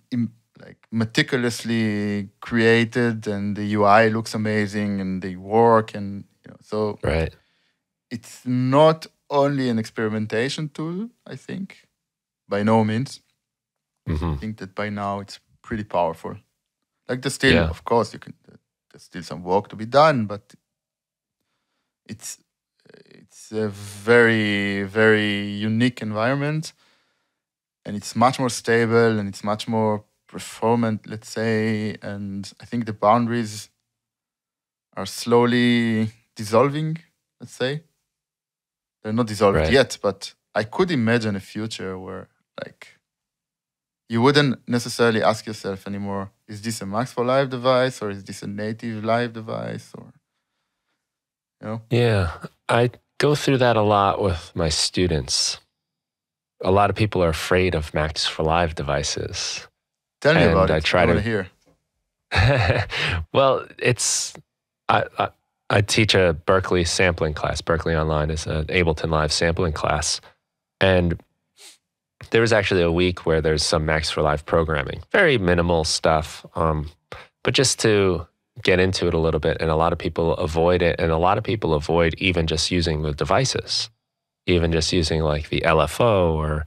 meticulously created, and the UI looks amazing and they work, and so it's not only an experimentation tool, I think, by no means. I think that by now it's pretty powerful. Like there's still, of course, there's still some work to be done, but it's a very, very unique environment, and it's much more stable and it's much more performant, let's say. And I think the boundaries are slowly dissolving, let's say. They're not dissolved yet, but I could imagine a future where you wouldn't necessarily ask yourself anymore, is this a Max for Live device or is this a native live device? Or Yeah, I go through that a lot with my students. A lot of people are afraid of Max for Live devices. Tell me about it. I want to hear. Well, I teach a Berkeley sampling class. Berkeley Online is an Ableton Live sampling class. And there was actually a week where there's some Max for Live programming. Very minimal stuff, but just to get into it a little bit. And a lot of people avoid it. And a lot of people avoid even just using the devices, even just using like the LFO or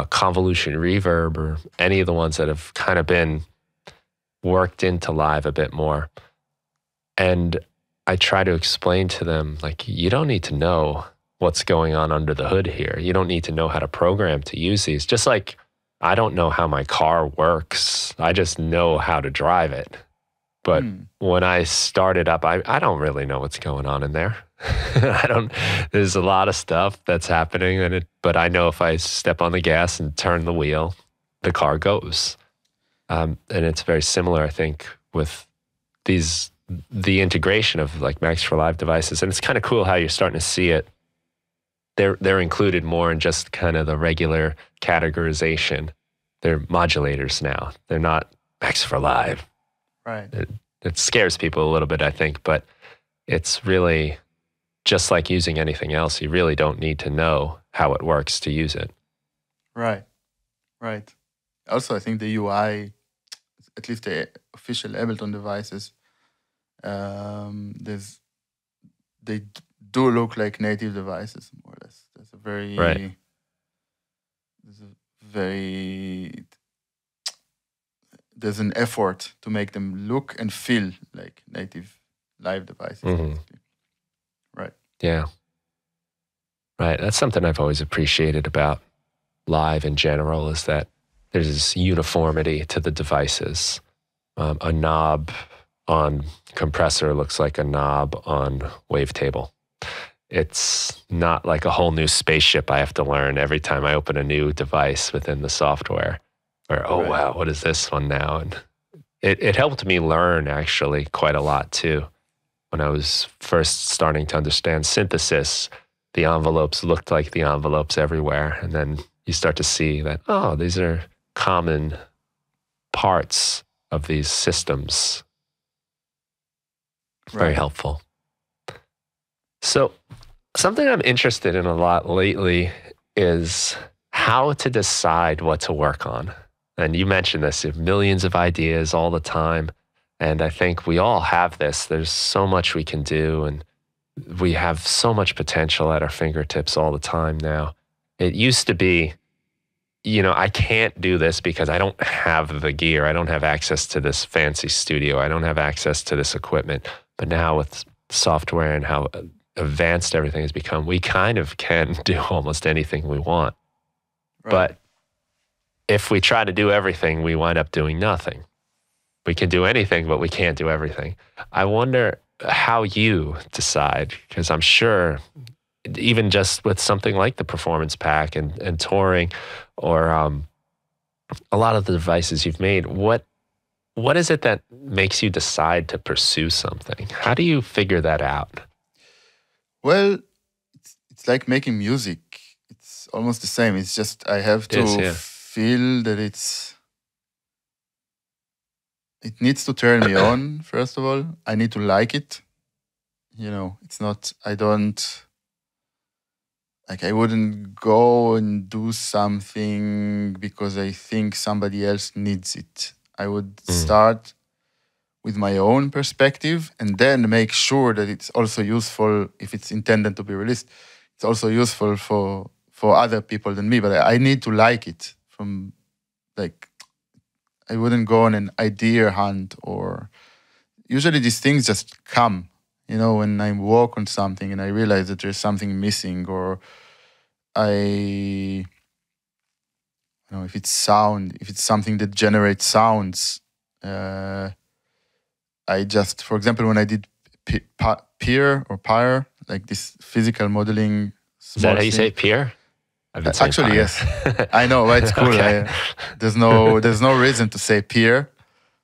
convolution reverb or any of the ones that have kind of been worked into live a bit more. And I try to explain to them, like, you don't need to know what's going on under the hood here. You don't need to know how to program to use these. Just like I don't know how my car works. I just know how to drive it. But when I start it up, I don't really know what's going on in there. There's a lot of stuff that's happening in it, but I know if I step on the gas and turn the wheel, the car goes. And it's very similar, I think, with the integration of like Max for Live devices. And it's kind of cool how you're starting to see it. They're included more in just kind of the regular categorization. They're modulators now. They're not Max for Live. Right. It scares people a little bit, I think, but it's really just like using anything else. You really don't need to know how it works to use it. Right. Also, I think the UI, at least the official Ableton devices, they do look like native devices, more or less. There's an effort to make them look and feel like native live devices. Basically. Right. Yeah. Right. That's something I've always appreciated about live in general, is that there's this uniformity to the devices. A knob on compressor looks like a knob on wavetable. It's not like a whole new spaceship I have to learn every time I open a new device within the software. Or, wow, what is this one now? And it helped me learn actually quite a lot too. When I was first starting to understand synthesis, the envelopes looked like the envelopes everywhere. And then you start to see that, these are common parts of these systems. Very helpful. So something I'm interested in a lot lately is how to decide what to work on. And you mentioned this, you have millions of ideas all the time. And I think we all have this. There's so much we can do, and we have so much potential at our fingertips all the time now. It used to be, I can't do this because I don't have the gear. I don't have access to this fancy studio. I don't have access to this equipment. But now with software and how advanced everything has become, we kind of can do almost anything we want. Right. But if we try to do everything, we wind up doing nothing. We can do anything, but we can't do everything. I wonder how you decide, because I'm sure even just with something like the performance pack and touring, or a lot of the devices you've made, what is it that makes you decide to pursue something? How do you figure that out? Well, it's like making music. It's almost the same. It's just I have It is, to yeah. feel that it needs to turn me on, first of all. I need to like it. It's not, I don't, like, I wouldn't go and do something because I think somebody else needs it. I would start with my own perspective and then make sure that it's also useful if it's intended to be released. It's also useful for other people than me, but I need to like it from, like, I wouldn't go on an idea hunt, or usually these things just come, when I work on something and I realize that there's something missing, or if it's sound, if it's something that generates sounds, I just, for example, when I did Pyre, like this physical modeling. Is that how you say it, Peer? I've been saying Actually, Pyre. yes. I know, but it's cool. Okay. There's no reason to say peer,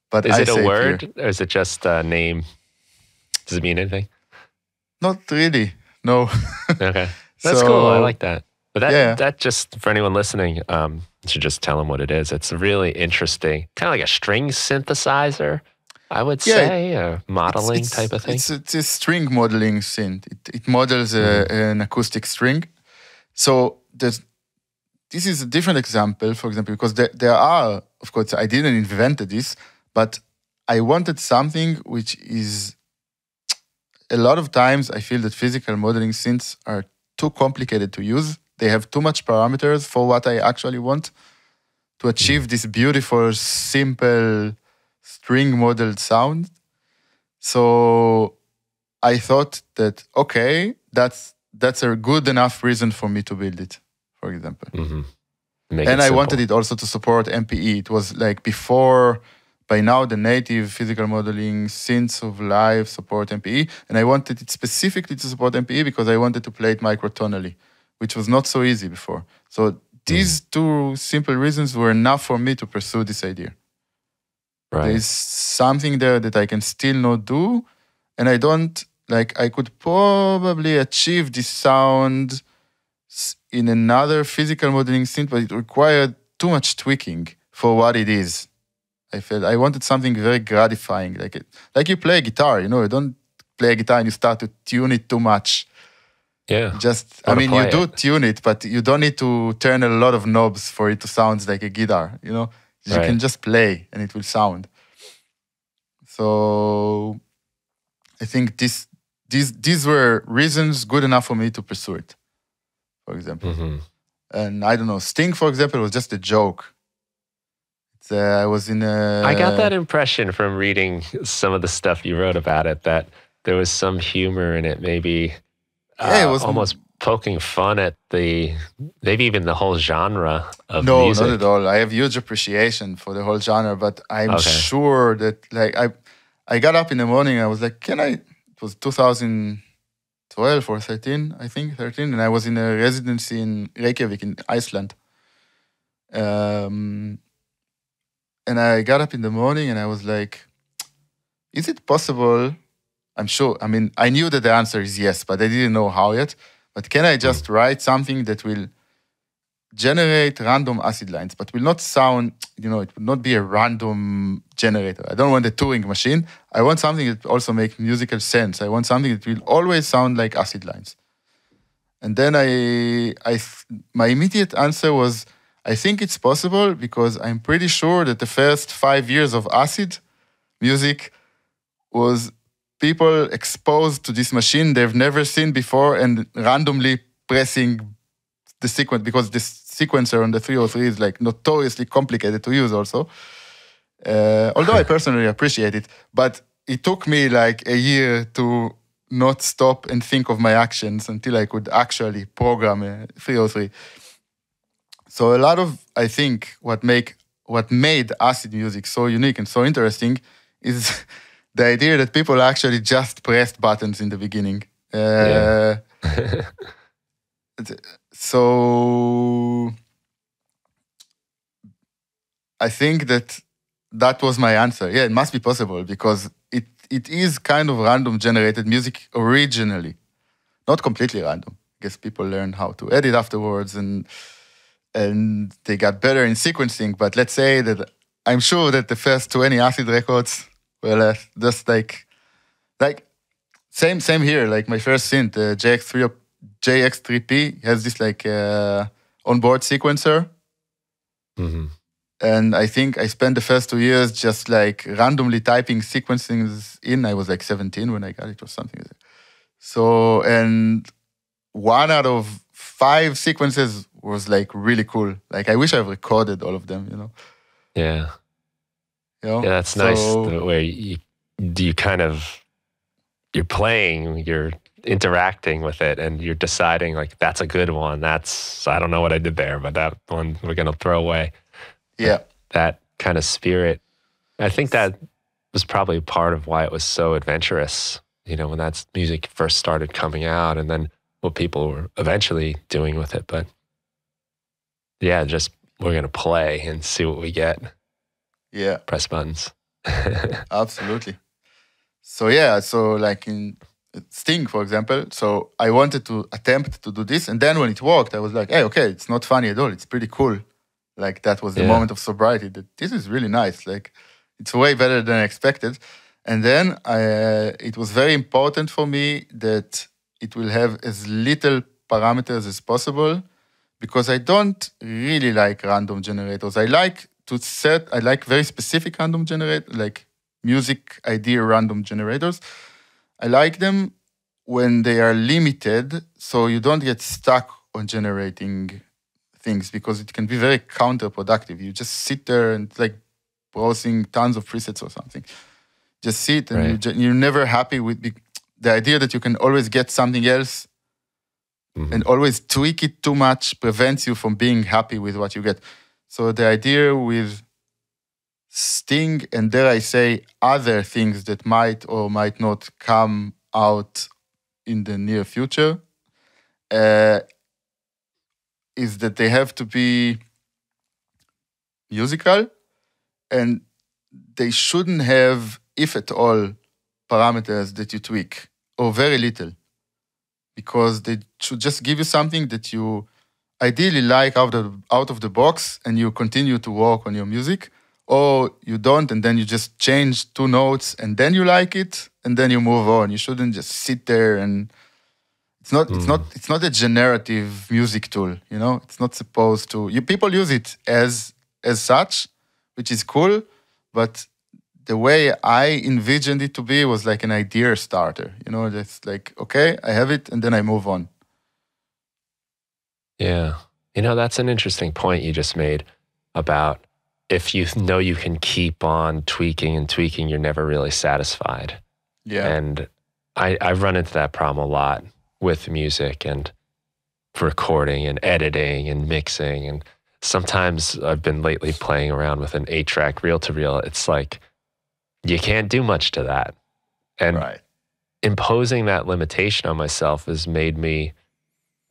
but Is I it a say word peer. or is it just a name? Does it mean anything? Not really. No. Okay. That's cool. I like that. But Yeah. that just, for anyone listening, you should just tell them what it is. It's really interesting. Kind of like a string synthesizer, I would say, a modeling type of thing. It's a string modeling synth. It models an acoustic string. So this is a different example, for example, because there are, of course, I didn't invent this, but I wanted something which is, a lot of times I feel that physical modeling synths are too complicated to use. They have too much parameters for what I actually want to achieve this beautiful, simple string modeled sound. So I thought that, okay, that's a good enough reason for me to build it, for example. And I wanted it also to support MPE. It was like before, by now, the native physical modeling synths of Live support MPE. And I wanted it specifically to support MPE because I wanted to play it microtonally, which was not so easy before. So these two simple reasons were enough for me to pursue this idea. Right. There is something there that I can still not do. And I don't, like, I could probably achieve this sound in another physical modeling synth, but it required too much tweaking for what it is. I felt I wanted something very gratifying, like you play a guitar. You don't play a guitar and you start to tune it too much. Yeah. You do tune it, but you don't need to turn a lot of knobs for it to sound like a guitar. You can just play and it will sound. So I think these were reasons good enough for me to pursue it, for example. And I don't know, Sting, for example, was just a joke. I was in a... I got that impression from reading some of the stuff you wrote about it, that there was some humor in it, maybe it was almost poking fun at maybe even the whole genre of music. No, not at all. I have huge appreciation for the whole genre, but I'm sure that, like, I got up in the morning, I was like, it was 2012 or 13, I think, 13, and I was in a residency in Reykjavik in Iceland. And I got up in the morning and I was like, is it possible? I'm sure, I knew that the answer is yes, but I didn't know how yet. But can I just write something that will generate random acid lines, but will not sound, it will not be a random generator. I don't want a Turing machine. I want something that also makes musical sense. I want something that will always sound like acid lines. And then my immediate answer was, I think it's possible because I'm pretty sure that the first 5 years of acid music was people exposed to this machine they've never seen before and randomly pressing the sequence, because this sequencer on the 303 is like notoriously complicated to use also. Although I personally appreciate it, but it took me like a year to not stop and think of my actions until I could actually program a 303. So a lot of, I think, what made acid music so unique and so interesting is the idea that people actually just pressed buttons in the beginning. So I think that was my answer. Yeah, it must be possible because it is kind of random generated music originally, not completely random. I guess people learn how to edit afterwards and they got better in sequencing. But let's say that I'm sure that the first 20 acid records were just like same here. Like my first synth, the JX3P has this like onboard sequencer. Mm-hmm. And I think I spent the first 2 years just like randomly typing sequencings in. I was like 17 when I got it or something. So, and 1 out of 5 sequences was like really cool. Like I wish I've recorded all of them, you know? Yeah. You know? Yeah, that's nice the way you kind of, you're playing, you're interacting with it and you're deciding like, that's a good one. I don't know what I did there, but that one we're going to throw away. Yeah. That kind of spirit. I think that was probably part of why it was so adventurous, you know, when that music first started coming out and then what people were eventually doing with it. But yeah, just we're going to play and see what we get. Yeah. Press buttons. Absolutely. So yeah, so like in Sting, for example, so I wanted to attempt to do this. And then when it worked, I was like, hey, okay, it's not funny at all. It's pretty cool. Like that was the moment of sobriety that this is really nice. Like it's way better than I expected. And then it was very important for me that it will have as little parameters as possible because I don't really like random generators. I like very specific random generators, like music idea random generators. I like them when they are limited so you don't get stuck on generating things because it can be very counterproductive. You just sit there and like browsing tons of presets or something. Just sit and you're never happy with the idea that you can always get something else and always tweak it too much prevents you from being happy with what you get. So the idea with Sting and dare I say other things that might or might not come out in the near future is that they have to be musical and they shouldn't have, if at all, parameters that you tweak or very little because they should just give you something that you ideally like out of the box and you continue to work on your music or you don't and then you just change 2 notes and then you like it and then you move on. You shouldn't just sit there and it's not a generative music tool, you know. It's not supposed to. People use it as such, which is cool. But the way I envisioned it to be was like an idea starter, you know. It's like okay, I have it, and then I move on. Yeah, you know that's an interesting point you just made about if you know you can keep on tweaking and tweaking, you're never really satisfied. Yeah, and I've run into that problem a lot with music and recording and editing and mixing. And sometimes I've been lately playing around with an 8-track reel-to-reel. It's like, you can't do much to that. And imposing that limitation on myself has made me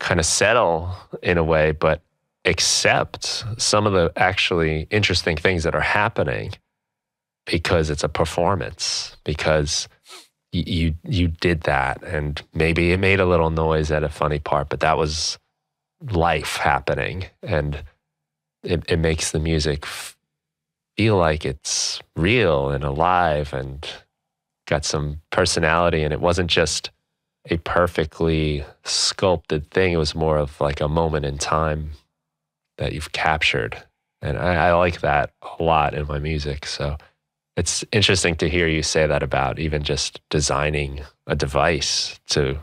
kind of settle in a way, but accept some of the actually interesting things that are happening because it's a performance, because you did that, and maybe it made a little noise at a funny part, but that was life happening, and it makes the music feel like it's real and alive and got some personality, and it wasn't just a perfectly sculpted thing. It was more of like a moment in time that you've captured, and I like that a lot in my music. So it's interesting to hear you say that about even just designing a device to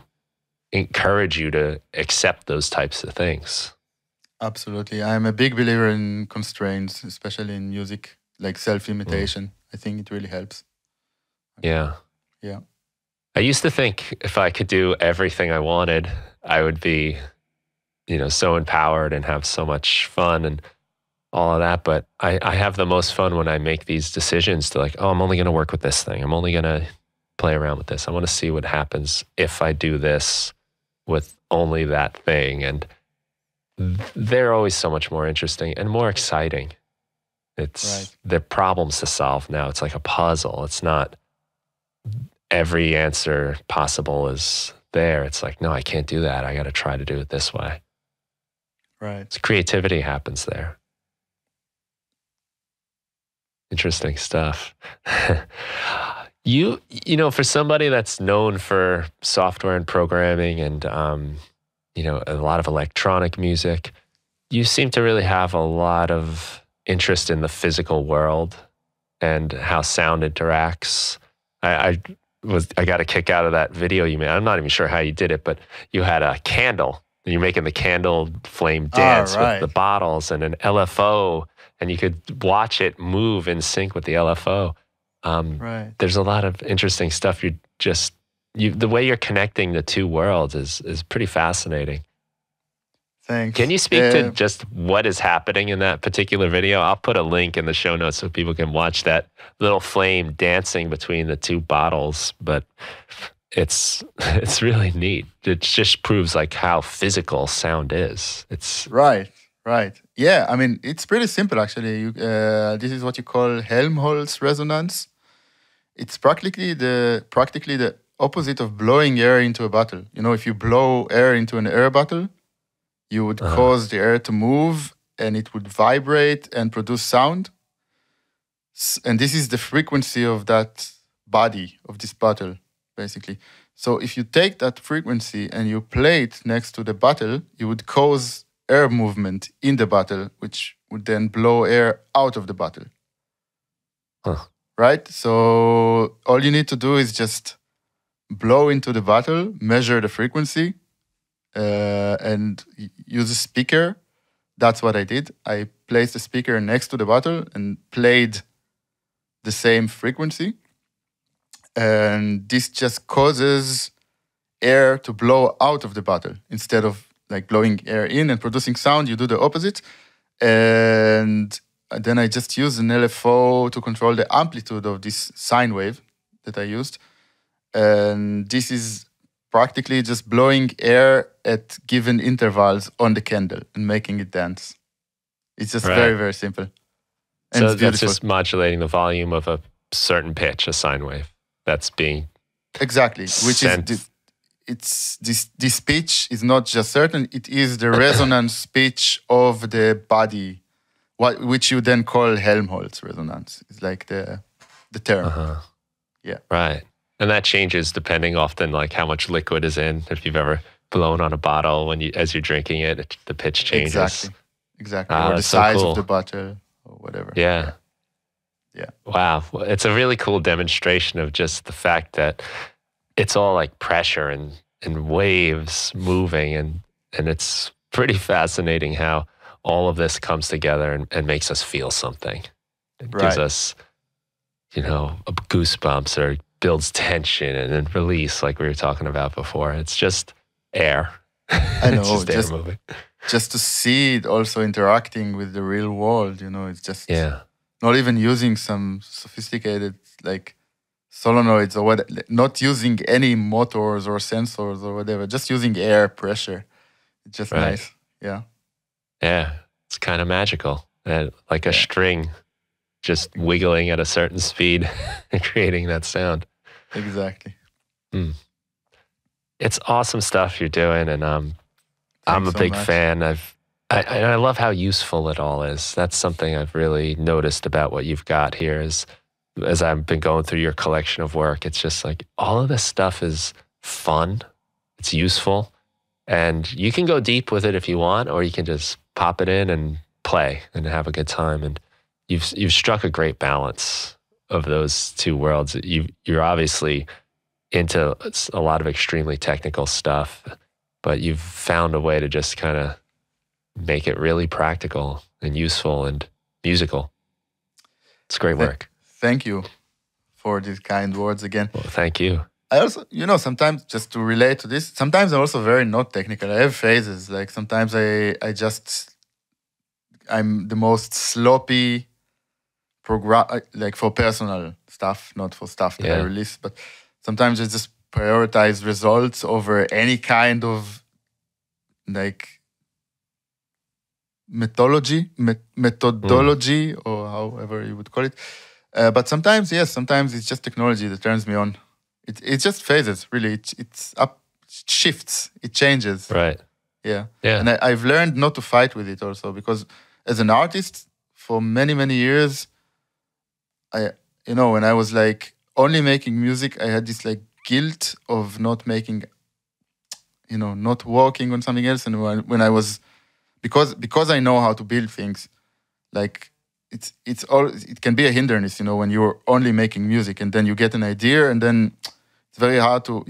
encourage you to accept those types of things. Absolutely. I'm a big believer in constraints, especially in music, like self-limitation. I think it really helps. Yeah. Yeah. I used to think if I could do everything I wanted, I would be, you know, so empowered and have so much fun and all of that. But I have the most fun when I make these decisions to like, oh, I'm only going to work with this thing. I'm only going to play around with this. I want to see what happens if I do this with only that thing. And they're always so much more interesting and more exciting. They're problems to solve now. It's like a puzzle. It's not every answer possible is there. It's like, no, I can't do that. I got to try to do it this way. Right. So creativity happens there. Interesting stuff. You know, for somebody that's known for software and programming and, you know, a lot of electronic music, you seem to really have a lot of interest in the physical world and how sound interacts. I got a kick out of that video you made. I'm not even sure how you did it, but you had a candle. And you're making the candle flame dance with the bottles and an LFO, and you could watch it move in sync with the LFO. There's a lot of interesting stuff. The way you're connecting the two worlds is pretty fascinating. Thanks. Can you speak to just what is happening in that particular video? I'll put a link in the show notes so people can watch that little flame dancing between the two bottles. But it's really neat. It just proves like how physical sound is. It's right. Yeah, I mean, it's pretty simple actually. This is what you call Helmholtz resonance. It's practically the opposite of blowing air into a bottle. You know, if you blow air into an air bottle, you would cause the air to move and it would vibrate and produce sound. And this is the frequency of that body, of this bottle, basically. So if you take that frequency and you play it next to the bottle, you would cause air movement in the bottle, which would then blow air out of the bottle. Right? So all you need to do is just blow into the bottle, measure the frequency, and use a speaker. That's what I did. I placed a speaker next to the bottle and played the same frequency. And this just causes air to blow out of the bottle. Instead of like blowing air in and producing sound, you do the opposite. And then I just used an LFO to control the amplitude of this sine wave that I used. And this is practically just blowing air at given intervals on the candle and making it dance. It's just very, very simple. And so that's just modulating the volume of a certain pitch, a sine wave. That's being exactly, which is this pitch is not just certain; it is the resonance pitch of the body, which you then call Helmholtz resonance. It's like the term. Yeah, right, and that changes depending often like how much liquid is in. If you've ever blown on a bottle as you're drinking it, the pitch changes. Exactly, or the size of the bottle or whatever. Yeah. Wow. Well, it's a really cool demonstration of just the fact that it's all like pressure and waves moving. And it's pretty fascinating how all of this comes together and makes us feel something. It gives us, you know, goosebumps or builds tension and then release like we were talking about before. It's just air. I know. It's just air moving. Just to see it also interacting with the real world, you know, it's just... Not even using some sophisticated like solenoids or what, not using any motors or sensors or whatever, just using air pressure. It's just nice. Yeah. Yeah. It's kind of magical. Like a string just wiggling at a certain speed and creating that sound. Exactly. It's awesome stuff you're doing. And I'm a big fan. I love how useful it all is. That's something I've really noticed about what you've got here is as I've been going through your collection of work, it's just like all of this stuff is fun. It's useful. And you can go deep with it if you want, or you can just pop it in and play and have a good time. And you've struck a great balance of those two worlds. You're obviously into a lot of extremely technical stuff, but you've found a way to just kind of make it really practical and useful and musical. It's great work. Thank you for these kind words again. Well, thank you. I also, you know, sometimes just to relate to this, sometimes I'm also very not technical. I have phases. Like sometimes I'm the most sloppy program, like for personal stuff, not for stuff that I release. But sometimes I just prioritize results over any kind of like methodology, or however you would call it. But sometimes, yes, sometimes it's just technology that turns me on. It just phases, really. It's up, it shifts, it changes. Right. Yeah. Yeah. And I've learned not to fight with it also, because as an artist for many, many years, when I was like only making music, I had this like guilt of not making, not working on something else. And when I was, because I know how to build things, like it can be a hindrance, when you're only making music and then you get an idea and then it's very hard to,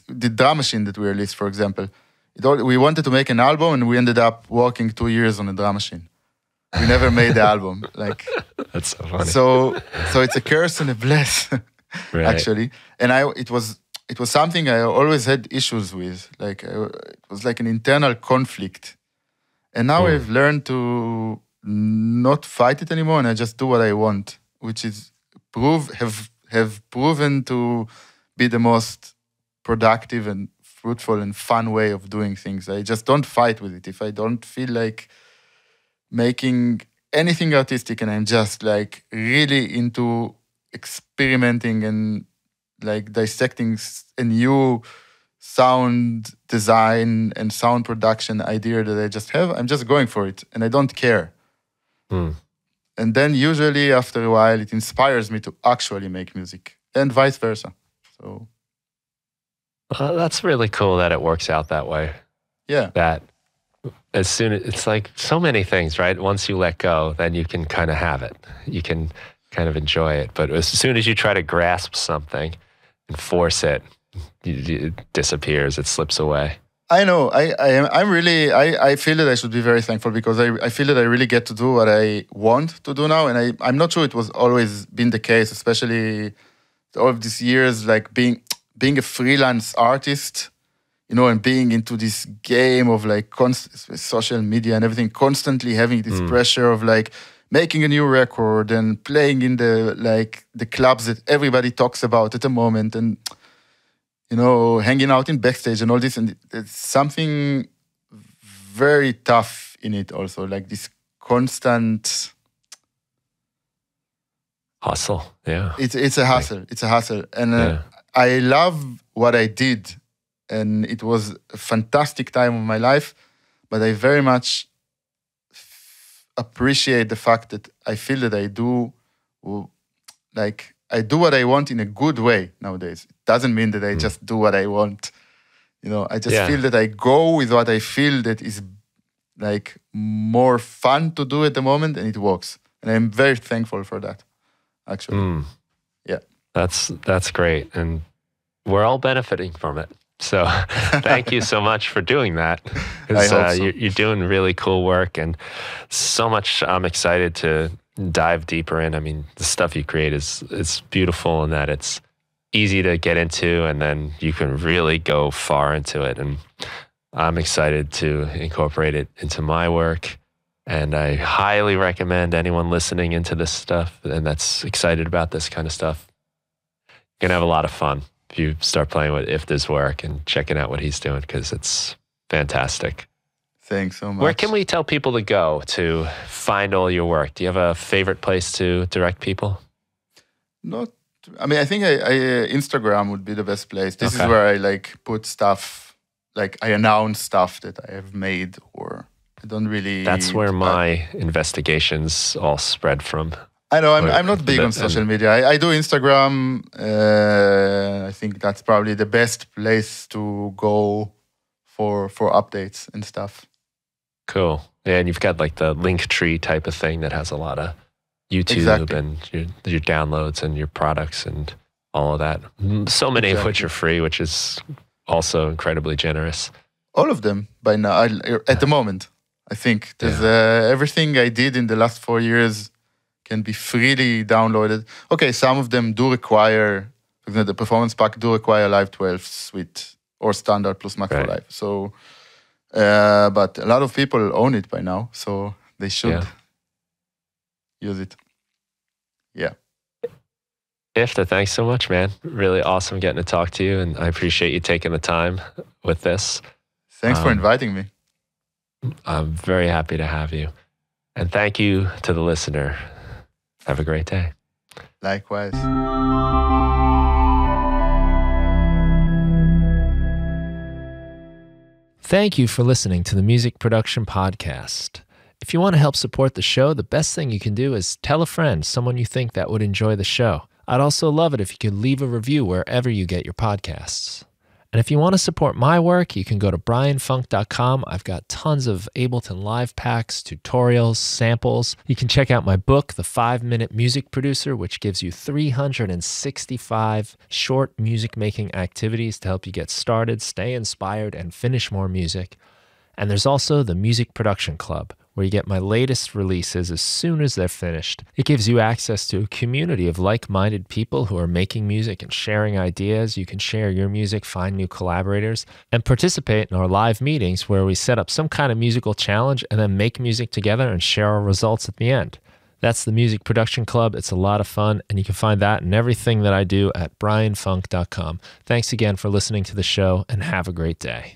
the drum machine that we released, for example, we wanted to make an album and we ended up working 2 years on a drum machine. We never made the album. Like, that's so funny. So it's a curse and a bless, right. actually. And it was something I always had issues with. Like it was like an internal conflict. And now I've learned to not fight it anymore, and I just do what I want, which is have proven to be the most productive and fruitful and fun way of doing things. I just don't fight with it. If I don't feel like making anything artistic and I'm just like really into experimenting and like dissecting a new sound design and sound production idea that I just have, I'm just going for it and I don't care. And then usually after a while it inspires me to actually make music and vice versa. So that's really cool that it works out that way. Yeah. That as soon as it's like so many things, right? Once you let go, then you can kind of have it. You can kind of enjoy it. But as soon as you try to grasp something and force it, it disappears. It slips away. I know. I feel that I should be very thankful because I feel that I really get to do what I want to do now. And I'm not sure it was always been the case, especially all of these years, like being a freelance artist, and being into this game of like social media and everything, constantly having this pressure of like making a new record and playing in the clubs that everybody talks about at the moment, and hanging out in backstage and all this. And it's something very tough in it also, like this constant hustle. Yeah. It's a hustle. It's a hustle. And I love what I did. And it was a fantastic time of my life. But I very much appreciate the fact that I feel that I do what I want in a good way nowadays. It doesn't mean that I just do what I want. I just feel that I go with what I feel that is like more fun to do at the moment, and it works. And I'm very thankful for that, actually. Yeah. That's great. And we're all benefiting from it. So thank you so much for doing that. You're doing really cool work, and so much I'm excited to dive deeper in. I mean, the stuff you create is beautiful in that it's easy to get into, and then you can really go far into it. And I'm excited to incorporate it into my work. And I highly recommend anyone listening into this stuff and that's excited about this kind of stuff, you're going to have a lot of fun if you start playing with Iftah's work and checking out what he's doing, because it's fantastic. Thanks so much. Where can we tell people to go to find all your work? Do you have a favorite place to direct people? I think Instagram would be the best place. This is where I put stuff, I announce stuff that I have made, or I don't really... That's where my investigations all spread from. I know, I'm not big on social media. I do Instagram. I think that's probably the best place to go for updates and stuff. Cool. Yeah, and you've got the Linktree type of thing that has a lot of YouTube and your downloads and your products and all of that. So many of which are free, which is also incredibly generous. All of them by now, at the moment, I think. There's everything I did in the last 4 years can be freely downloaded. Okay, some of them do require, for example, the performance pack do require Live 12 suite or standard plus Macro Live. So, but a lot of people own it by now, so they should use it. Yeah. Iftah, thanks so much, man. Really awesome getting to talk to you, and I appreciate you taking the time with this. Thanks for inviting me. I'm very happy to have you. And thank you to the listener. Have a great day. Likewise. Thank you for listening to the Music Production Podcast. If you want to help support the show, the best thing you can do is tell a friend, someone you think that would enjoy the show. I'd also love it if you could leave a review wherever you get your podcasts. And if you want to support my work, you can go to brianfunk.com. I've got tons of Ableton Live Packs, tutorials, samples. You can check out my book, The 5-Minute Music Producer, which gives you 365 short music-making activities to help you get started, stay inspired, and finish more music. And there's also the Music Production Club, where you get my latest releases as soon as they're finished. It gives you access to a community of like-minded people who are making music and sharing ideas. You can share your music, find new collaborators, and participate in our live meetings where we set up some kind of musical challenge and then make music together and share our results at the end. That's the Music Production Club. It's a lot of fun, and you can find that and everything that I do at brianfunk.com. Thanks again for listening to the show, and have a great day.